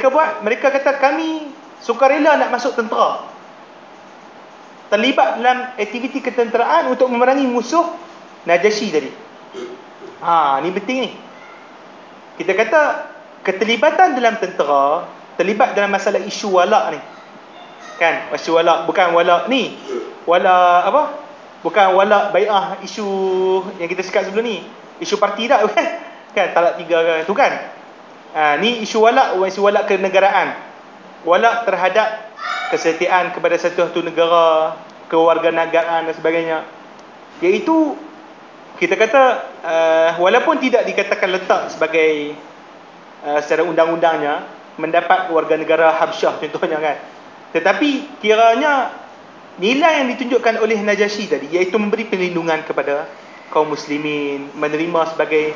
[SPEAKER 2] buat, mereka kata kami sukarela nak masuk tentera, terlibat dalam aktiviti ketenteraan untuk memerangi musuh Najasyi tadi. Ni penting ni. Kita kata keterlibatan dalam tentera, terlibat dalam masalah isu walak ni. Kan, isu walak, bukan walak ni. Walak apa? Bukan walak bai'ah isu yang kita cakap sebelum ni. Isu parti tak bukan? Kan, talak 3 tu kan. Ni isu walak kenegaraan. Walak terhadap kesetiaan kepada satu negara, kewarganegaraan dan sebagainya. Iaitu kita kata walaupun tidak dikatakan letak sebagai secara undang-undangnya mendapat warganegara Habsyah contohnya kan, tetapi kiranya nilai yang ditunjukkan oleh Najasyi tadi, iaitu memberi perlindungan kepada kaum muslimin, menerima sebagai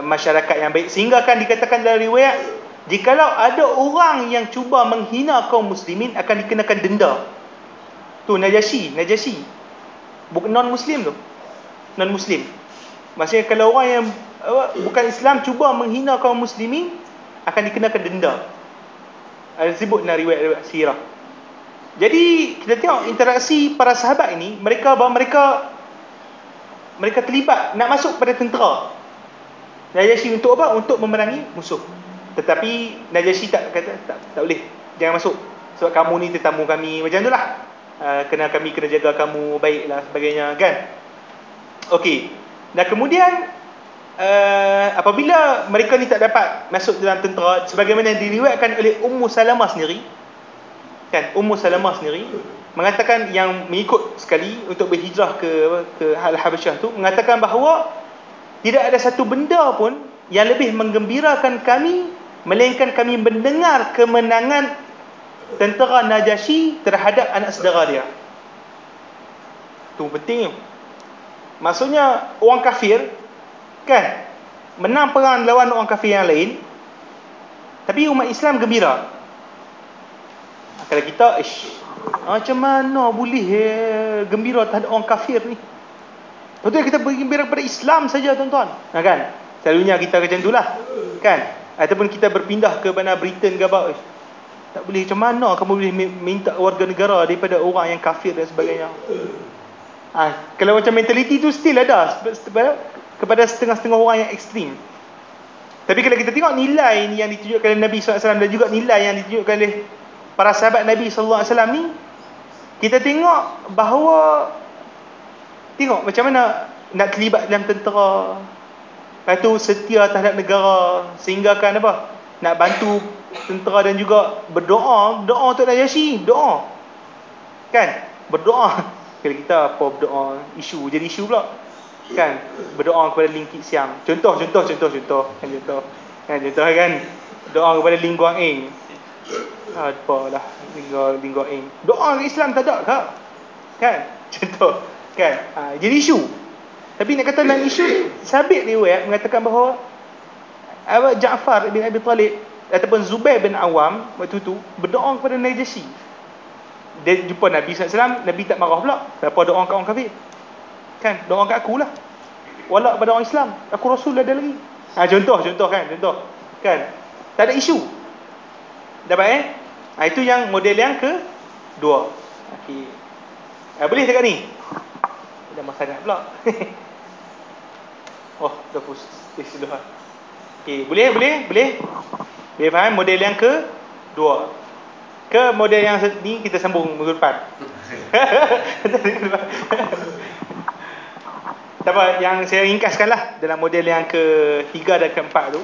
[SPEAKER 2] masyarakat yang baik, sehingga akan dikatakan dalam riwayat, jikalau ada orang yang cuba menghina kaum muslimin akan dikenakan denda. Tu Najasyi bukan non-muslim tu, non-muslim. Maksudnya kalau orang yang bukan Islam cuba menghina kaum muslimin akan dikenakan denda. Ada sebut dalam riwayat sirah. Jadi kita tengok interaksi para sahabat ini, mereka terlibat nak masuk pada tentera Najasyi untuk apa? Untuk memerangi musuh. Tetapi Najasyi tak kata tak boleh, jangan masuk sebab kamu ni tetamu kami, macam itulah. Kami kena jaga kamu baiklah sebagainya kan. Okey. Dan kemudian apabila mereka ni tak dapat masuk dalam tentera, sebagaimana diriwayatkan oleh Ummu Salamah sendiri, kan, Ummu Salamah sendiri mengatakan, yang mengikut sekali untuk berhijrah ke Al-Habasyah tu, mengatakan bahawa tidak ada satu benda pun yang lebih menggembirakan kami melainkan kami mendengar kemenangan tentera Najasyi terhadap anak saudara dia. Tu penting. Maksudnya orang kafir kan menang perang lawan orang kafir yang lain, tapi umat Islam gembira. Kalau kita macam mana boleh gembira terhadap orang kafir ni? Betul, kita bergembira kepada Islam saja tuan-tuan. Kan? Selalunya kita macam itulah. Kan? Ataupun kita berpindah ke mana Britain ke apa. Tak boleh, macam mana kamu boleh minta warga negara daripada orang yang kafir dan sebagainya. Kalau macam mentaliti tu still ada kepada setengah-setengah orang yang ekstrim. Tapi kalau kita tengok nilai ni yang ditunjukkan oleh Nabi SAW dan juga nilai yang ditunjukkan oleh para sahabat Nabi SAW ni, kita tengok bahawa macam mana nak terlibat dalam tentera, lepas tu setia terhadap negara, sehingga kan apa, nak bantu tentera dan juga berdoa untuk Najasyi, doa kan, berdoa. Kalau kita apa berdoa, jadi isu pula kan, berdoa kepada Ling Kit Siang, contoh kan, doa kepada Ling Guang Eng, apalah Ling Guang Eng, doa ke Islam tak ada kan, contoh kan, jadi isu. Tapi nak kata dalam isu, sabit riwayat mengatakan bahawa Ja'far bin Abi Talib ataupun Zubair bin Awam waktu tu berdoa kepada Najasyi. Dia jumpa Nabi SAW, Nabi tak marah pula, kenapa doa kat orang kafir kan, doa kat aku lah, walak pada orang Islam, aku Rasul ada lagi. Contoh kan, tak ada isu. Dapat itu yang model yang kedua. Okey. Boleh cakap ni? Dah sangat pula. Dah sudah. Okey, boleh faham model yang Dua. Ke model yang ni kita sambung minggu depan. Tak apa, yang saya ringkaskanlah dalam model yang ketiga dan keempat tu.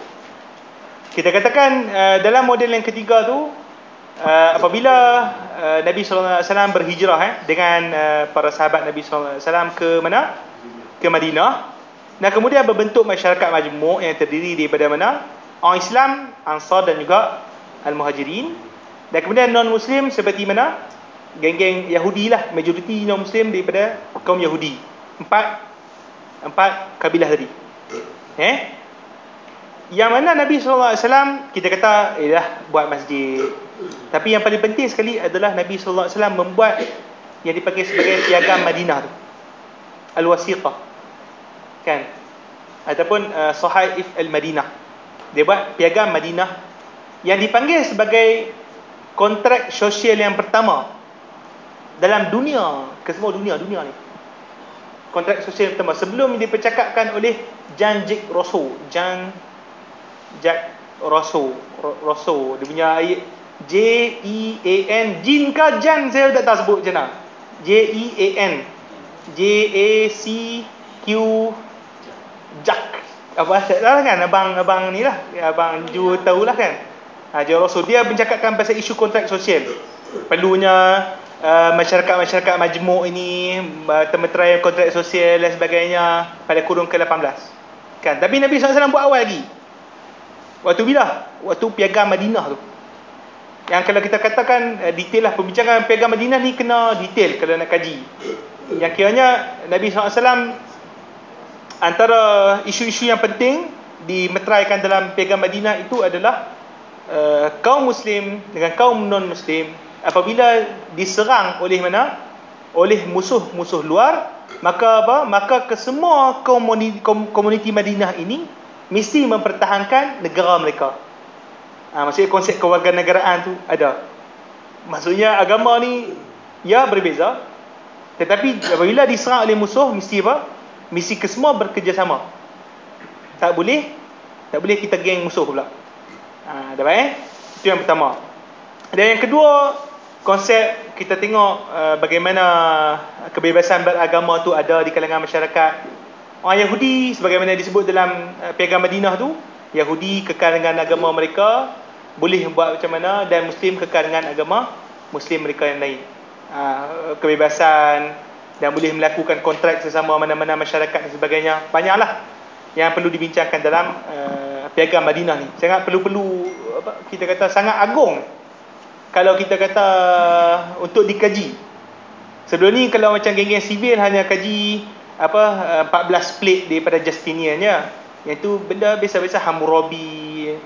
[SPEAKER 2] Kita katakan dalam model yang ketiga tu, apabila Nabi SAW berhijrah dengan para sahabat Nabi SAW ke mana? Ke Madinah. Dan kemudian berbentuk masyarakat majmuk yang terdiri daripada mana? Orang Islam, Ansar dan juga Al-Muhajirin. Dan kemudian non-Muslim seperti mana? Geng-geng Yahudi lah. Majoriti non-Muslim daripada kaum Yahudi. Empat kabilah tadi. Yang mana Nabi SAW, kita kata, buat masjid. Tapi yang paling penting sekali adalah Nabi SAW membuat yang dipanggil sebagai piagam Madinah tu. Al-Wasiqah. Kan? Ataupun Sahaif Al-Madinah. Dia buat piagam Madinah yang dipanggil sebagai kontrak sosial yang pertama dalam dunia, ke semua dunia ni. Kontrak sosial yang pertama sebelum dipercakapkan oleh Jean-Jacques Rousseau. Rousseau. Dia punya Jean, Jean ke Jan, saya tak tahu sebut macam mana. Jean, Jacq, Jack. Apa salah kan, abang ni lah, abang Ju tahulah kan. Jean Rousseau dia mencakapkan pasal isu kontrak sosial. Perlunya masyarakat majmuk ini meterai kontrak sosial dan sebagainya pada kurun ke-18. Kan? Tapi Nabi SAW buat awal lagi. Waktu bila? Waktu piagam Madinah tu. Yang kalau kita katakan detail lah, pembincangan piagam Madinah ni kena detail kalau nak kaji. Yang kiranya Nabi SAW, antara isu-isu yang penting dimeteraikan dalam piagam Madinah itu adalah kaum Muslim dengan kaum non-Muslim apabila diserang oleh mana? Oleh musuh-musuh luar, maka apa? Maka kesemua komuniti Madinah ini mesti mempertahankan negara mereka. Maksudnya konsep kewarganegaraan tu ada. Maksudnya agama ni ya berbeza, tetapi apabila diserang oleh musuh mesti apa? Mesti kesemua bekerjasama. Tak boleh kita geng musuh pula. Dah baik? Itu yang pertama. Dan yang kedua, konsep kita tengok bagaimana kebebasan beragama tu ada di kalangan masyarakat. Orang Yahudi sebagaimana disebut dalam piagam Madinah tu, Yahudi kekal dengan agama mereka, boleh buat macam mana, dan Muslim kekal dengan agama Muslim mereka yang lain. Kebebasan dan boleh melakukan kontrak sesama mana-mana masyarakat dan sebagainya. Banyaklah yang perlu dibincangkan dalam piagam Madinah ni. Sangat perlu kita kata sangat agung kalau kita kata untuk dikaji. Sebelum ni kalau macam geng-geng sivil hanya kaji 14 plate daripada Justinian je. Yang tu benda biasa-biasa, Hammurabi.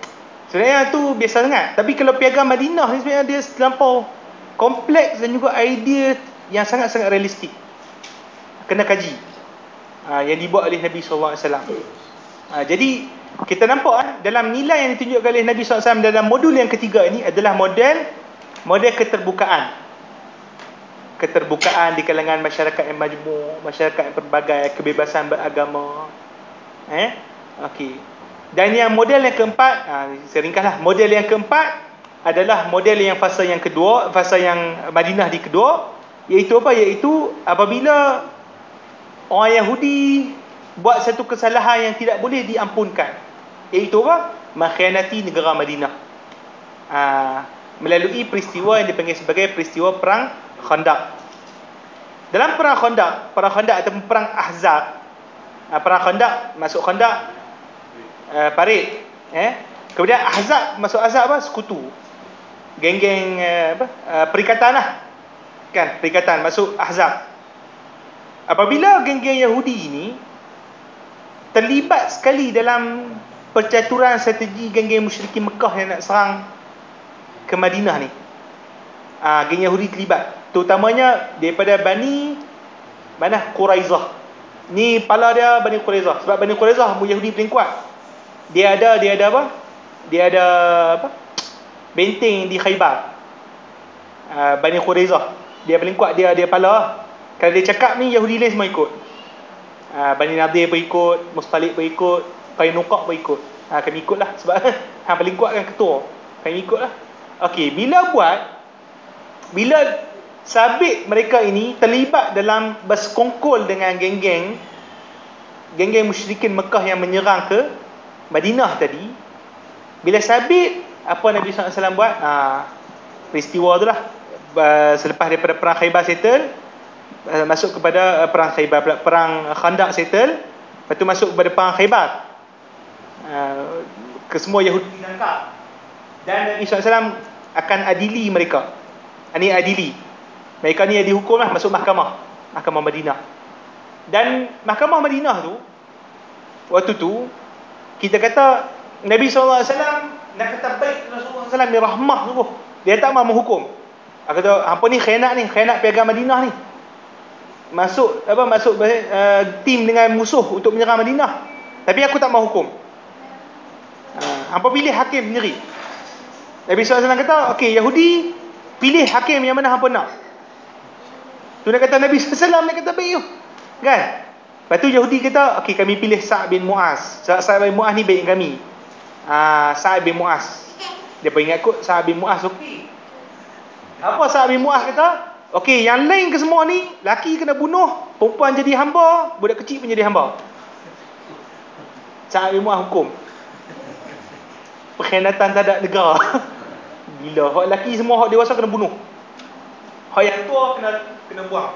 [SPEAKER 2] Sebenarnya tu biasa sangat. Tapi kalau piagam Madinah ni sebenarnya dia terlampau kompleks dan juga idea yang sangat-sangat realistik. Kena kaji. Yang dibuat oleh Nabi SAW. Jadi kita nampak dalam nilai yang ditunjukkan oleh Nabi SAW dalam modul yang ketiga ini adalah model keterbukaan di kalangan masyarakat yang majmuk, masyarakat yang pelbagai, kebebasan beragama. Okey. Dan yang model yang keempat, saya ringkaslah. Model yang keempat adalah model yang fasa yang kedua, fasa yang Madinah di kedua, iaitu apa? Iaitu apabila orang Yahudi buat satu kesalahan yang tidak boleh diampunkan, iaitu apa? Mengkhianati negara Madinah. Melalui peristiwa yang dipanggil sebagai peristiwa Perang Khandaq. Dalam Perang Khandaq ataupun Perang Ahzab, Perang Khandaq, masuk Khandaq parit, kemudian Ahzab, masuk Ahzab apa? Sekutu. Geng-geng perikatan lah. Kan, perikatan masuk Ahzab. Apabila geng-geng Yahudi ini terlibat sekali dalam percaturan strategi geng-geng musyrikin Mekah yang nak serang ke Madinah ni, geng Yahudi terlibat, terutamanya daripada Bani Quraizah. Ni pala dia Bani Quraizah, sebab Bani Quraizah Yahudi paling kuat. Dia ada apa? Dia ada apa? Benteng di Khaybar. Bani Quraizah dia paling kuat, dia pala. Kalau dia cakap ni Yahudi lain semua ikut. Bani Nadir pun ikut, Mustalik pun ikut, Qainuqa pun ikut. Kami ikutlah sebab paling kuat kan ketua. Kami ikutlah. Okey, bila sabit mereka ini terlibat dalam bersekongkol dengan geng-geng musyrikin Mekah yang menyerang ke Madinah tadi, bila sabit, apa Nabi SAW buat? Peristiwa tu lah, selepas daripada perang Khaybar settle, masuk kepada perang Khaybar pula, perang Khandaq settle, lepas tu masuk kepada perang Khaybar, ke semua Yahudi ditangkap, dan Nabi SAW akan adili mereka. Ini adili mereka ni, dihukum lah, masuk mahkamah Madinah. Dan mahkamah Madinah tu, waktu tu kita kata Nabi SAW nak kata baik Rasulullah SAW, dia rahmah tu, dia tak mahu menghukum. Aku kata apa ni, khianat piagam Madinah ni, masuk tim dengan musuh untuk menyerang Madinah, tapi aku tak mahu hukum. Hampa pilih hakim sendiri. Nabi SAW kata, okey, Yahudi pilih hakim yang mana hampa nak. Tu nak kata Nabi SAW nak kata baik tu, kan? Lepas tu Yahudi kata, okey, kami pilih Sa'ad bin Mu'az. Sa'ad bin Mu'az ni baik kami. Sa'ad bin Mu'az. Dia pun ingat kot Sa'ad bin Mu'az, okey. Apa Sa'ad bin Mu'az kata? Okey, yang lain ke semua ni, laki kena bunuh, perempuan jadi hamba, budak kecil pun jadi hamba. Sa'ad bin Mu'az hukum. Pengkhianatan terhadap negara. Gila, hak laki semua, hak dewasa kena bunuh. Hak yang tua kena buang.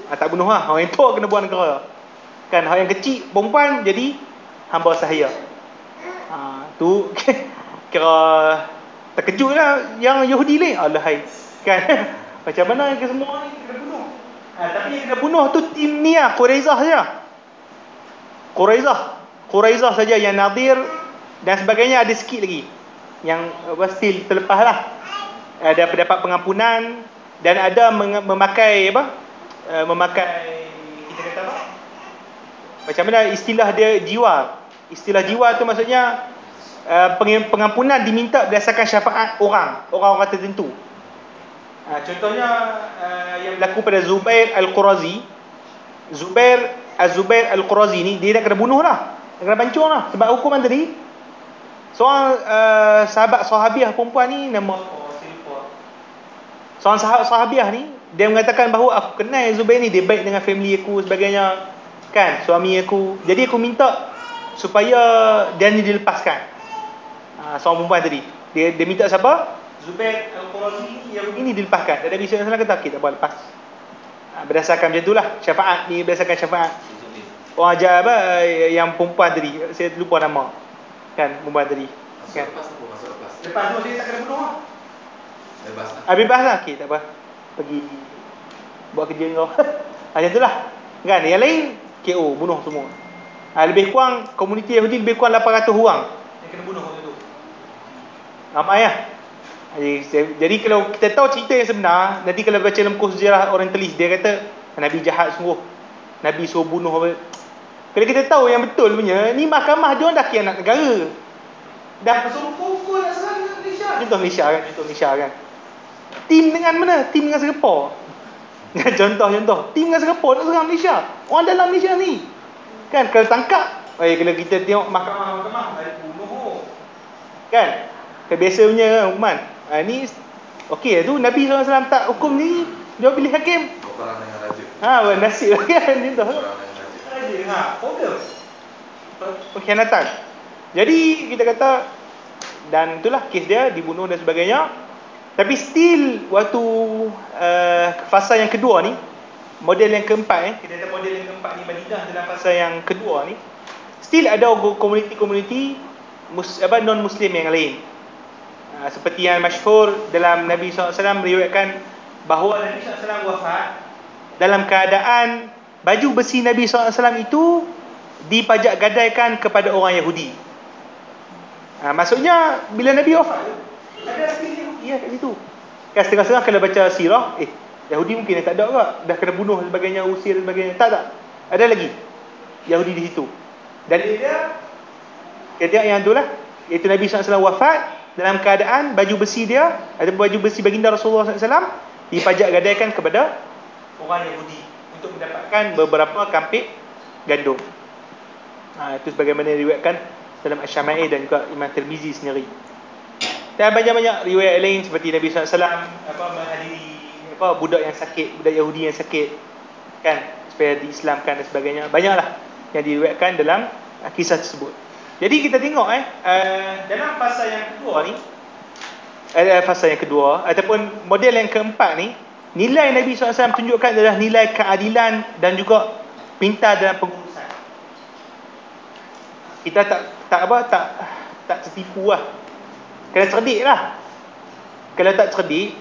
[SPEAKER 2] Tak bunuh lah, hak yang tua kena buang negara. Kan, hak yang kecil perempuan jadi hamba sahaya. Tu kira terkejut lah yang Yahudi ni. Alahai, kan? Macam mana yang semua ni kena bunuh? Tapi yang kena bunuh tu tim ni lah, Quraizah saja. Quraizah saja, yang Nadir dan sebagainya ada sikit lagi yang still terlepas lah. Ada pendapat pengampunan, dan ada memakai kita kata apa? Macam mana istilah dia, jiwa. Istilah jiwa tu maksudnya pengampunan diminta berdasarkan syafaat orang-orang tertentu. Contohnya yang berlaku pada Zubair Al-Qurazi. Zubair Al-Qurazi ni, dia dah kena bunuh lah, dia kena pancung lah, sebab hukuman tadi. Seorang sahabiah perempuan ni, nama seorang sahabiah ni, dia mengatakan bahawa aku kenal Zubair ni, dia baik dengan family aku sebagainya, kan, suami aku. Jadi aku minta supaya dia ni dilepaskan. Seorang perempuan tadi, dia minta siapa? Zubair Al-Qurazi yang ini dilepaskan. Dan Nabi SAW kata, okey, tak apa, lepas. Berdasarkan macam itulah syafaat ni, berdasarkan syafaat orang ajar yang perempuan tadi, saya lupa nama, kan, perempuan tadi, kan. Lepas tu dia tak kena bunuh lah. Bebas lah. Okey, tak apa, pergi buat kerja kau. Macam tu lah, kan. Yang lain KO, bunuh semua. Lebih kurang komuniti Yahudi lebih kurang 800 orang yang kena bunuh waktu tu. Ramai lah. Jadi kalau kita tahu cerita yang sebenar, nanti kalau baca dalam kursus sejarah Orientalis, dia kata Nabi jahat sungguh, Nabi suruh bunuh apa. Kalau kita tahu yang betul punya, ni mahkamah dia orang dah kianat negara, dah suruh pukul nak serang Malaysia. Contoh Malaysia kan, tim dengan mana? Tim dengan Singapura. Contoh tim dengan Singapura nak serang Malaysia, orang dalam Malaysia ni, kan. Kalau tangkap, kalau kita tengok mahkamah bunuh, kan. Biasa punya hukuman. Ni okey tu, Nabi SAW tak hukum ni, dia pilih hakim.
[SPEAKER 3] Perang dengan raja.
[SPEAKER 2] Nasib kan dia tu. Problem. Pengkhianatan. Jadi kita kata, dan itulah kes dia, dibunuh dan sebagainya. Tapi still waktu fasa yang kedua ni, model yang keempat, kita kata model yang keempat ni, Madinah dalam fasa yang kedua ni, still ada komuniti-komuniti non muslim yang lain. Seperti yang masyhur dalam Nabi SAW meriwayatkan bahawa Nabi SAW wafat dalam keadaan baju besi Nabi SAW itu dipajak gadaikan kepada orang Yahudi. Maksudnya bila Nabi wafat, ada Yahudi kat situ. Kan setengah-setengah kalau baca sirah, Yahudi mungkin tak ada ke, dah kena bunuh sebagainya, usir sebagainya. Tak. Ada lagi Yahudi di situ. Dan dia yang itulah, iaitu Nabi SAW wafat dalam keadaan baju besi dia, ada baju besi baginda Rasulullah SAW dipajak gadaikan kepada orang Yahudi untuk mendapatkan beberapa kampik gandum. Itu sebagaimana diriwayatkan dalam Asy-Syama'il dan juga Imam Tirmizi sendiri. Dan banyak-banyak riwayat lain seperti Nabi SAW menghadiri budak yang sakit, budak Yahudi yang sakit, kan, supaya diislamkan dan sebagainya. Banyaklah yang diriwayatkan dalam kisah tersebut. Jadi kita tengok dalam fasa yang kedua ni, fasa yang kedua ataupun model yang keempat ni, nilai Nabi SAW tunjukkan adalah nilai keadilan dan juga pintar dalam pengurusan. Kita tak tertipu lah. Kena cerdik lah. Kalau tak cerdik,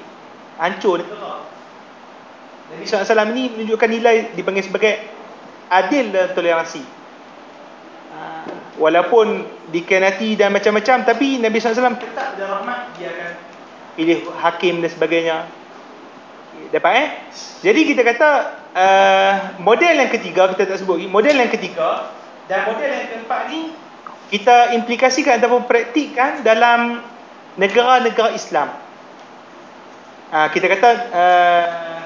[SPEAKER 2] hancur negara. Nabi SAW ni menunjukkan nilai dipanggil sebagai adil dan toleransi. Walaupun dikhianati dan macam-macam, tapi Nabi SAW tetap ada rahmat. Dia akan pilih hakim dan sebagainya. Dapat Jadi kita kata model yang ketiga, kita tak sebut, model yang ketiga dan model yang keempat ni kita implikasikan ataupun praktikkan dalam negara-negara Islam. Kita kata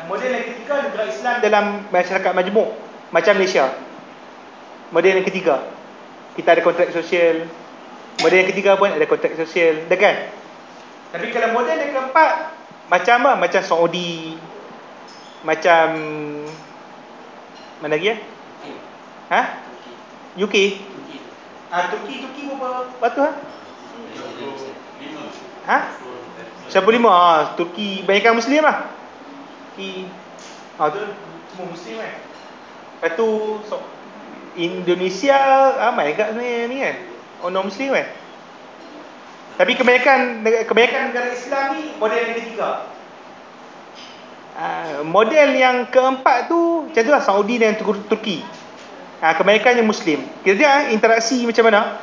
[SPEAKER 2] model yang ketiga, negara Islam dalam masyarakat majmuk macam Malaysia. Model yang ketiga, kita ada kontrak sosial. Model yang ketiga pun ada kontrak sosial, dah kan? Tapi kalau model yang keempat macam apa? Macam Saudi, macam mana lagi UK. Turki berapa batu 95. Turki banyakkan Muslim lah. Turki tu semua Muslim kan. Lepas tu Indonesia ramai kat ni kan, non Muslim kan. Tapi kebanyakan negara Islam ni model yang ketiga. Model yang keempat tu macam tu lah, Saudi dan Turki. Kebanyakannya Muslim. Kita tengok interaksi macam mana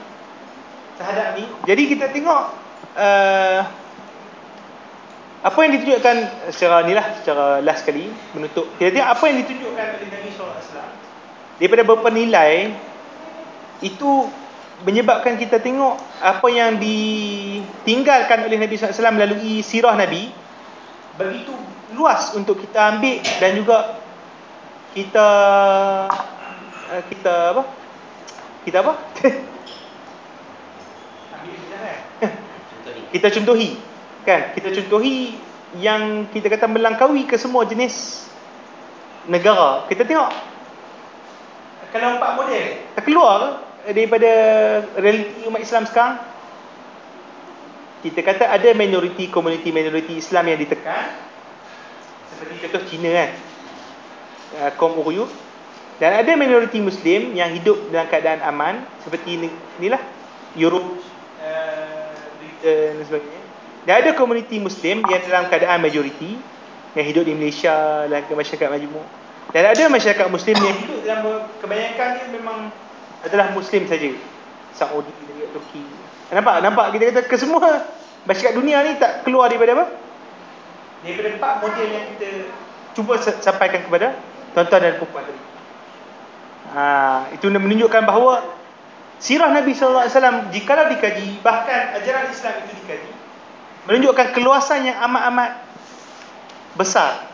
[SPEAKER 2] terhadap ni. Jadi kita tengok apa yang ditunjukkan secara last kali menutup. Kita tengok apa yang ditunjukkan oleh Nabi SAW daripada beberapa nilai itu menyebabkan kita tengok apa yang ditinggalkan oleh Nabi SAW melalui sirah Nabi begitu luas untuk kita ambil dan juga kita kita contohi kan, kita contohi yang kita kata melangkaui ke semua jenis negara. Kita tengok kalau 4 model terkeluar daripada realiti umat Islam sekarang. Kita kata ada komuniti Islam yang ditekan, seperti contoh China kan, kaum Uighur. Dan ada minoriti Muslim yang hidup dalam keadaan aman, seperti inilah Europe, Britain dan sebagainya. Dan ada komuniti Muslim yang dalam keadaan majoriti, yang hidup di Malaysia dan masyarakat majmuk. Dan ada masyarakat Muslim yang hidup dalam kebanyakannya memang adalah Muslim saja, Saudi dan Turki. Nampak kita kata kesemua masyarakat dunia ni tak keluar daripada apa? Daripada 4 model yang kita cuba sampaikan kepada tuan-tuan dan puan-puan tadi. Itu menunjukkan bahawa sirah Nabi SAW jikalau dikaji, bahkan ajaran Islam itu dikaji, menunjukkan keluasan yang amat-amat besar,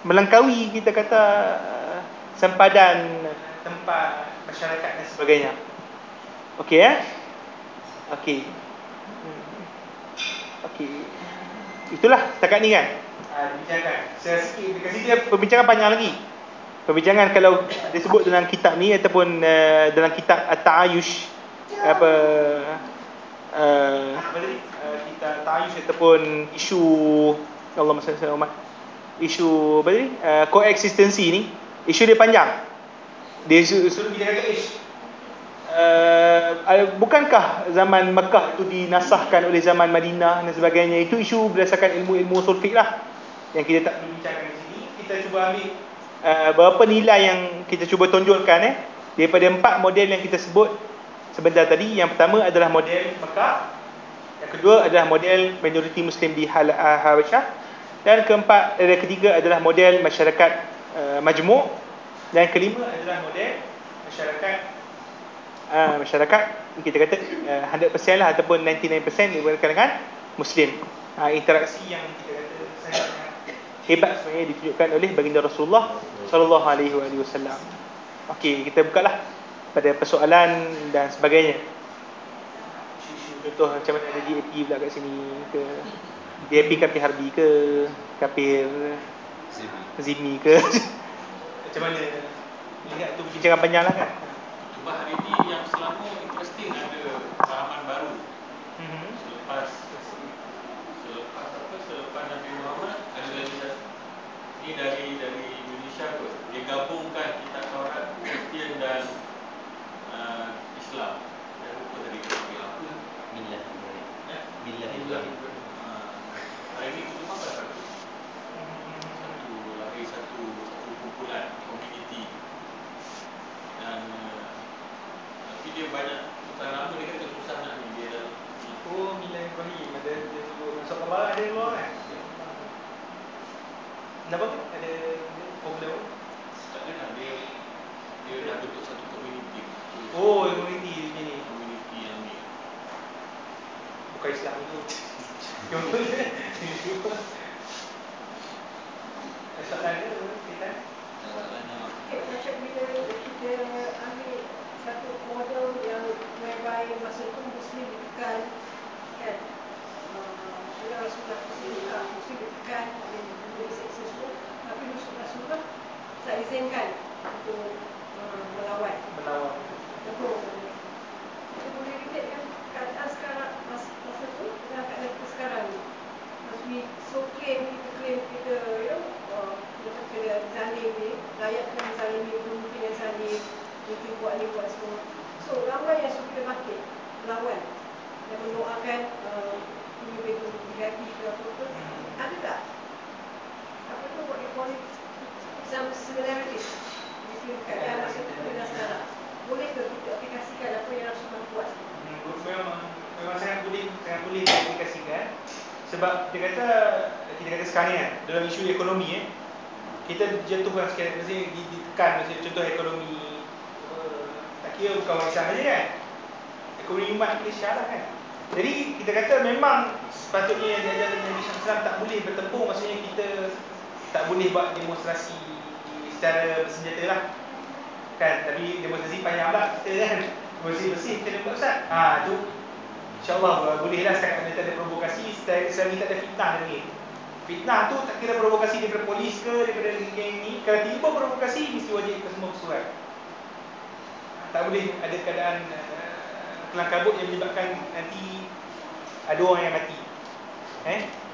[SPEAKER 2] melangkaui kita kata sempadan tempat masyarakat dan sebagainya. Okey Okey. Itulah setakat ni kan. Dibincangkan. Saya sikit dekat sini perbincangan panjang lagi. Perbincangan kalau disebut dalam kitab ni ataupun dalam kitab At-Ta'ayush kitab Ta'ayush ataupun isu Allahumma salli ala Muhammad, isu koeksistensi ni, isu dia panjang. Dia suruh bila kata bukankah zaman Mekah itu dinasahkan oleh zaman Madinah dan sebagainya. Itu isu berdasarkan ilmu usul fiqh lah yang kita tak bincangkan di sini. Kita cuba ambil berapa nilai yang kita cuba tonjolkan daripada 4 model yang kita sebut sebentar tadi. Yang pertama adalah model Mekah, yang kedua adalah model minoriti Muslim di Habasyah, dan ketiga adalah model masyarakat majmuk, dan kelima adalah model masyarakat kita kata 100% lah ataupun 99% diberikan dengan Muslim. Interaksi yang kita kata sangat hebat sebenarnya ditunjukkan oleh baginda Rasulullah sallallahu alaihi wasallam. Okey, kita bukalah pada persoalan dan sebagainya. Isu-isu Contoh macam mana ada DAP pula kat sini ke. DAP kapir Harbi ke, kapir Zimi ke. Macam mana? Lihat tu bincang panjang lah kan.
[SPEAKER 3] Cuma hari ni yang Selangor interesting ada fahaman baru. Selepas Nabi Muhammad ada lagi satu. Ini dari Indonesia kot. Dia gabungkan kitab Taurat, Kristian dan Islam. Dan lupa tadi kata apa? Billah. Hari ni kita makan satu kumpulan community. Dan tapi dia banyak bukan lama dia kata susah nak ni dia dah.
[SPEAKER 2] Oh, Billah Ibrahim ada masuk khabar ada luar kan. Kenapa tu? Ada problem?
[SPEAKER 3] Tak kenal dia dah bentuk satu community.
[SPEAKER 2] Oh, community ni.
[SPEAKER 3] Community yang ni.
[SPEAKER 2] Bukan Islam tu. Contohnya. Soalan dia kita.
[SPEAKER 4] Macam bila kita ambil satu model yang whereby masa itu Muslim ditekan kan, Rasulullah Muslim ditekan menjadi seksa semua, tapi Rasulullah tak izinkan untuk melawan. Kita boleh relate kan keadaan sekarang masa tu dengan keadaan kita sekarang ni. Kita claim kita kita kena zalim ni, rakyat kena zalim ni, pemimpin yang zalim, mungkin buat ni buat semua. So ramai yang suka bangkit melawan dan mendoakan pemimpin itu diganti ke apa-apa. Ada tak apa tu what you call it, some similarities between keadaan masa tu dengan sekarang? Boleh ke kita aplikasikan apa yang Rasulullah buat?
[SPEAKER 2] Memang sangat boleh diaplikasikan. Sebab kita kata sekarang ni kan, dalam isu ekonomi kita jatuhkan sekali mesti ditekan mesti contoh ekonomi tak kira bukan orang Islam saja kan, ekonomi umat Malaysia lah kan. Jadi kita kata memang sepatutnya yang diajar Nabi SAW tak boleh bertempur, maksudnya kita tak boleh buat demonstrasi secara bersenjata lah kan, tapi demonstrasi panjang pula kita kan, bersih-bersih kita buat Ustaz. Tu InsyaAllah boleh lah setakat mana tak ada provokasi, selagi tak ada fitnah lagi. Fitnah tu tak kira provokasi daripada polis ke, daripada geng ni. Kalau tiba provokasi, mesti wajib ke semua bersurat. Tak boleh ada keadaan kelang kabut yang menyebabkan nanti ada orang yang mati.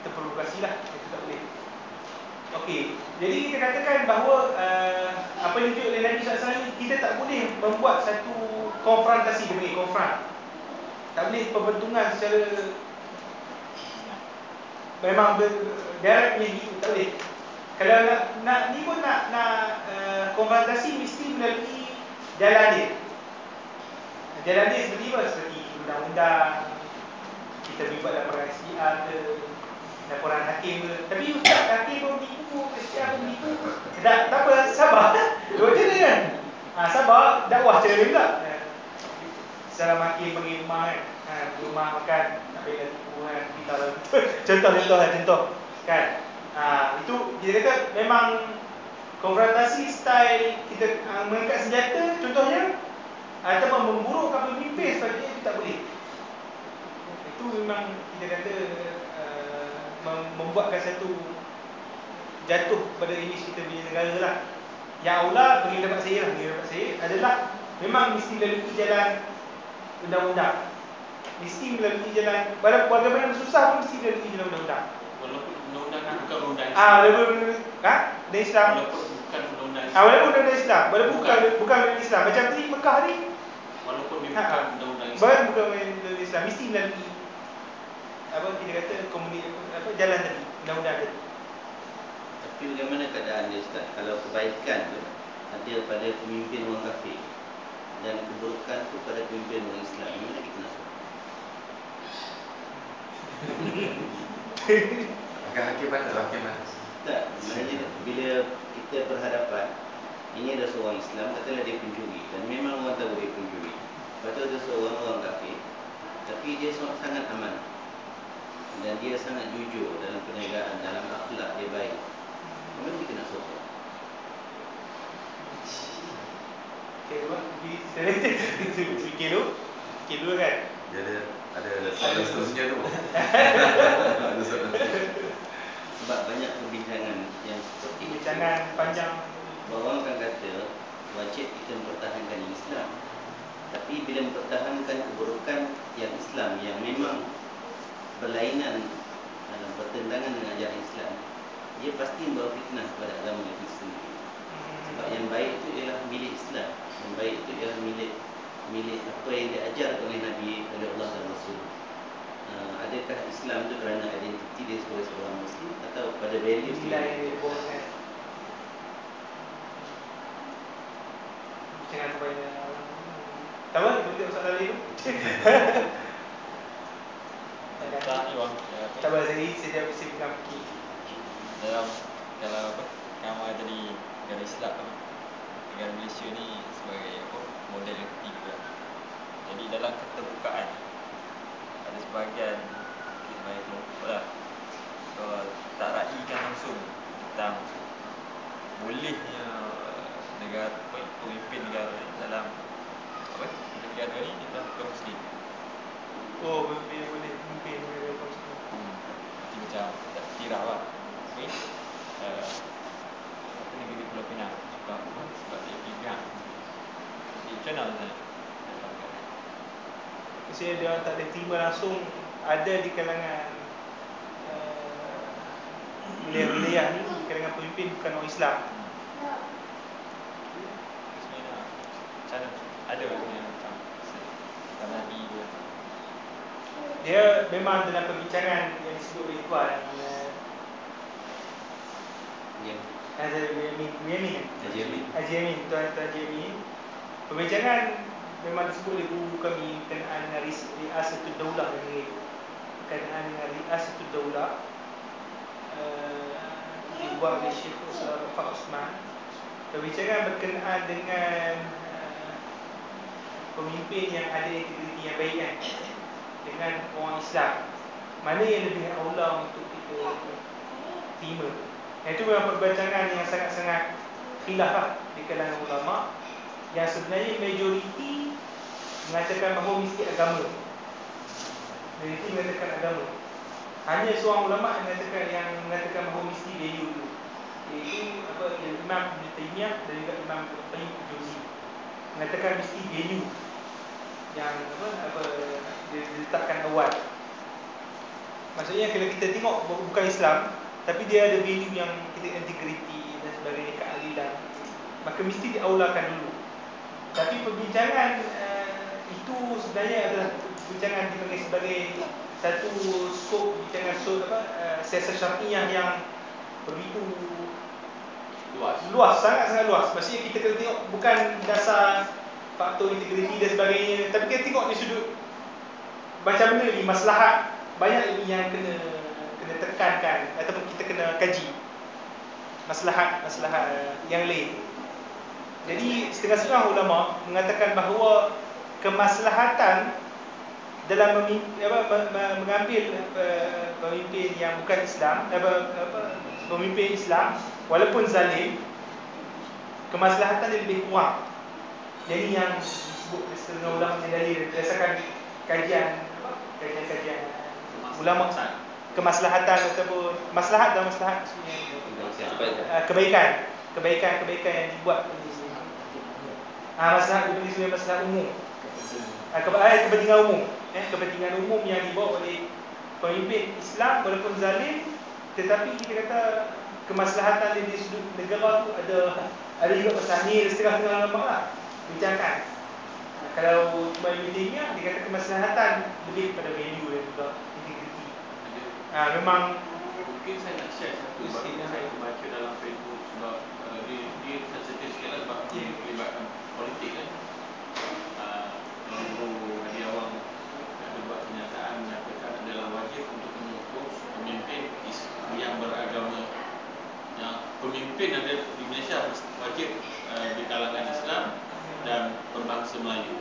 [SPEAKER 2] Itu provokasi lah, itu tak boleh. Okey, jadi kita katakan bahawa apa yang ditunjuk oleh Nabi SAW ni, kita tak boleh membuat satu konfrontasi, dia panggil konfront. Tak boleh perbentungan secara memang direct punya gitu, tak boleh. Kalau nak ni pun nak konfrontasi mesti melalui jalan dia. Jalan dia seperti apa? Seperti undang-undang, kita buat laporan SDR ke, laporan hakim ke. Tapi ustaz, hakim pun menipu, SDR pun menipu. Tak apa, sabar. Dua cara kan? Sabar, dakwah cara dia pula. Salam hakim pergi rumah kan, rumah makan, tak boleh tipu kan, contoh kan. Itu kita kata memang konfrontasi style kita mengangkat senjata contohnya, ataupun memburukkan pemimpin sebagainya, itu tak boleh. Itu memang kita kata membuatkan satu jatuh pada imej kita punya negara lah. Yang aula bagi dapat saya adalah memang mesti melalui jalan undang-undang, mesti melalui jalan bagaimana susah pun mesti melalui jalan undang-undang.
[SPEAKER 3] Walaupun undang-undang itu bukan undang Islam.
[SPEAKER 2] Dari Islam.
[SPEAKER 3] Walaupun bukan undang-undang Islam.
[SPEAKER 2] Walaupun undang-undang Islam, walaupun bukan undang Islam. Macam ni Mekah ni.
[SPEAKER 3] Walaupun dia bukan undang-undang Islam.
[SPEAKER 2] Bukan undang Islam, mesti melalui kita kata jalan tadi, undang-undang tadi.
[SPEAKER 5] Tapi bagaimana keadaan dia Ustaz? Kalau kebaikan tu ada pada pemimpin orang kafir dan keburukan tu pada pemimpin orang Islam, mana kita nak suruh?
[SPEAKER 6] Hakim mana?
[SPEAKER 5] Tak, maknanya bila kita berhadapan, ini ada seorang Islam, katalah dia pencuri, dan memang orang tahu dia pencuri. Lepas tu ada seorang orang kafir, tapi dia sangat aman, dan dia sangat jujur dalam perniagaan, dalam akhlak dia baik. Mana kita nak suruh?
[SPEAKER 2] Fikir dulu kan.
[SPEAKER 6] Dia ada Ada soalan seterusnya tu. Ada soalan seterusnya.
[SPEAKER 5] Sebab banyak perbincangan yang seperti itu.
[SPEAKER 2] Perbincangan panjang.
[SPEAKER 5] Orang akan kata wajib kita mempertahankan Islam. Tapi bila mempertahankan keburukan yang Islam yang memang berlainan, bertentangan dengan ajaran Islam, dia pasti membawa fitnah kepada agama itu sendiri. Sebab yang baik itu ialah milik Islam. Yang baik itu ialah milik apa yang diajar oleh Nabi, oleh Allah dan Rasul. Adakah Islam itu kerana identiti dia sebagai seorang Muslim atau pada values
[SPEAKER 2] Nilai yang
[SPEAKER 5] dia?
[SPEAKER 2] dibawakan. Jangan supaya tahu kan betul soalan itu.
[SPEAKER 7] Tak ni bang.
[SPEAKER 2] Tak apa, saya bisa pegang fikir.
[SPEAKER 7] Dalam kalau apa kamar tadi negara Islam apa, negara Malaysia ni sebagai apa model yang ketiga. Jadi dalam keterbukaan ada sebahagian mungkin sebagai kelompok lah tak raikan langsung tentang bolehnya negara apa, pemimpin negara dalam apa negara ni dia bukan Muslim.
[SPEAKER 2] Oh, boleh mungkin boleh konsep.
[SPEAKER 7] Nanti macam tak kira lah. Okay. Apa negeri Pulau Pinang sebab dia pinggang. Jadi macam mana Ustaz?
[SPEAKER 2] Maksudnya dia tak boleh terima langsung. Ada di kalangan wilayah-wilayah ni, di kalangan pemimpin bukan orang Islam.
[SPEAKER 7] Sebenarnya macam mana? Ada yang macam Nabi
[SPEAKER 2] Dia memang dalam perbincangan yang disebut oleh Tuan Haji Amin, Tuan Haji Amin. Perbincangan memang disebut oleh guru kami berkenaan dengan Riasatul Daulah ini. Berkenaan dengan Riasatul Daulah dibuat oleh Syekh Fah Osman. Perbincangan berkenaan dengan pemimpin yang ada integriti yang baik kan, dengan orang Islam, mana yang lebih aula untuk kita terima. Itu memang perbincangan yang sangat-sangat khilaf lah di kalangan ulama, yang sebenarnya majoriti mengatakan bahawa mesti agama. Majoriti mengatakan agama. Hanya seorang ulama yang mengatakan bahawa mesti value dulu, iaitu Imam Ibn Taymiyah dan juga Imam Qayyim Al-Jauzi, mengatakan mesti value yang dia diletakkan awal. Maksudnya kalau kita tengok bukan Islam, tapi dia ada value yang kita integriti dan sebagainya, keadilan, maka mesti diaulakan dulu. Tapi perbincangan itu sebenarnya adalah perbincangan dipanggil sebagai satu skop perbincangan siasat syariah yang begitu luas, sangat-sangat luas. Maksudnya kita kena tengok bukan dasar faktor integriti dan sebagainya, tapi kita tengok dari sudut macam mana ni maslahat. Banyak ini yang kena tekankan ataupun kita kena kaji maslahat yang lain. Jadi setengah-setengah ulama mengatakan bahawa kemaslahatan dalam mengambil pemimpin yang bukan Islam, pemimpin Islam walaupun zalim, kemaslahatan dia lebih kurang. Jadi yang disebut setengah ulama dalil berdasarkan kajian ulama, kemaslahatan ataupun maslahat dan maslahat kebaikan yang dibuat maslahat diberi sebagai maslahat umum, kepentingan umum, kepentingan umum yang dibawa oleh pemimpin Islam walaupun zalim, tetapi kita kata kemaslahatan dari sudut negara tu ada juga pasal ni. Setengah-setengah ulama lah bincangkan. Kalau Ibn Taymiyah, dia kata kemaslahatan lebih kepada value dan juga integriti. Memang
[SPEAKER 3] mungkin saya nak share satu baru saya baca dalam Facebook, sebab dia sensitif sekali sebab dia melibatkan politik kan. Guru Hadi Awang ada buat pernyataan menyatakan adalah wajib untuk menyokong pemimpin yang beragama, yang pemimpin ada di Malaysia wajib di kalangan Islam dan berbangsa Melayu.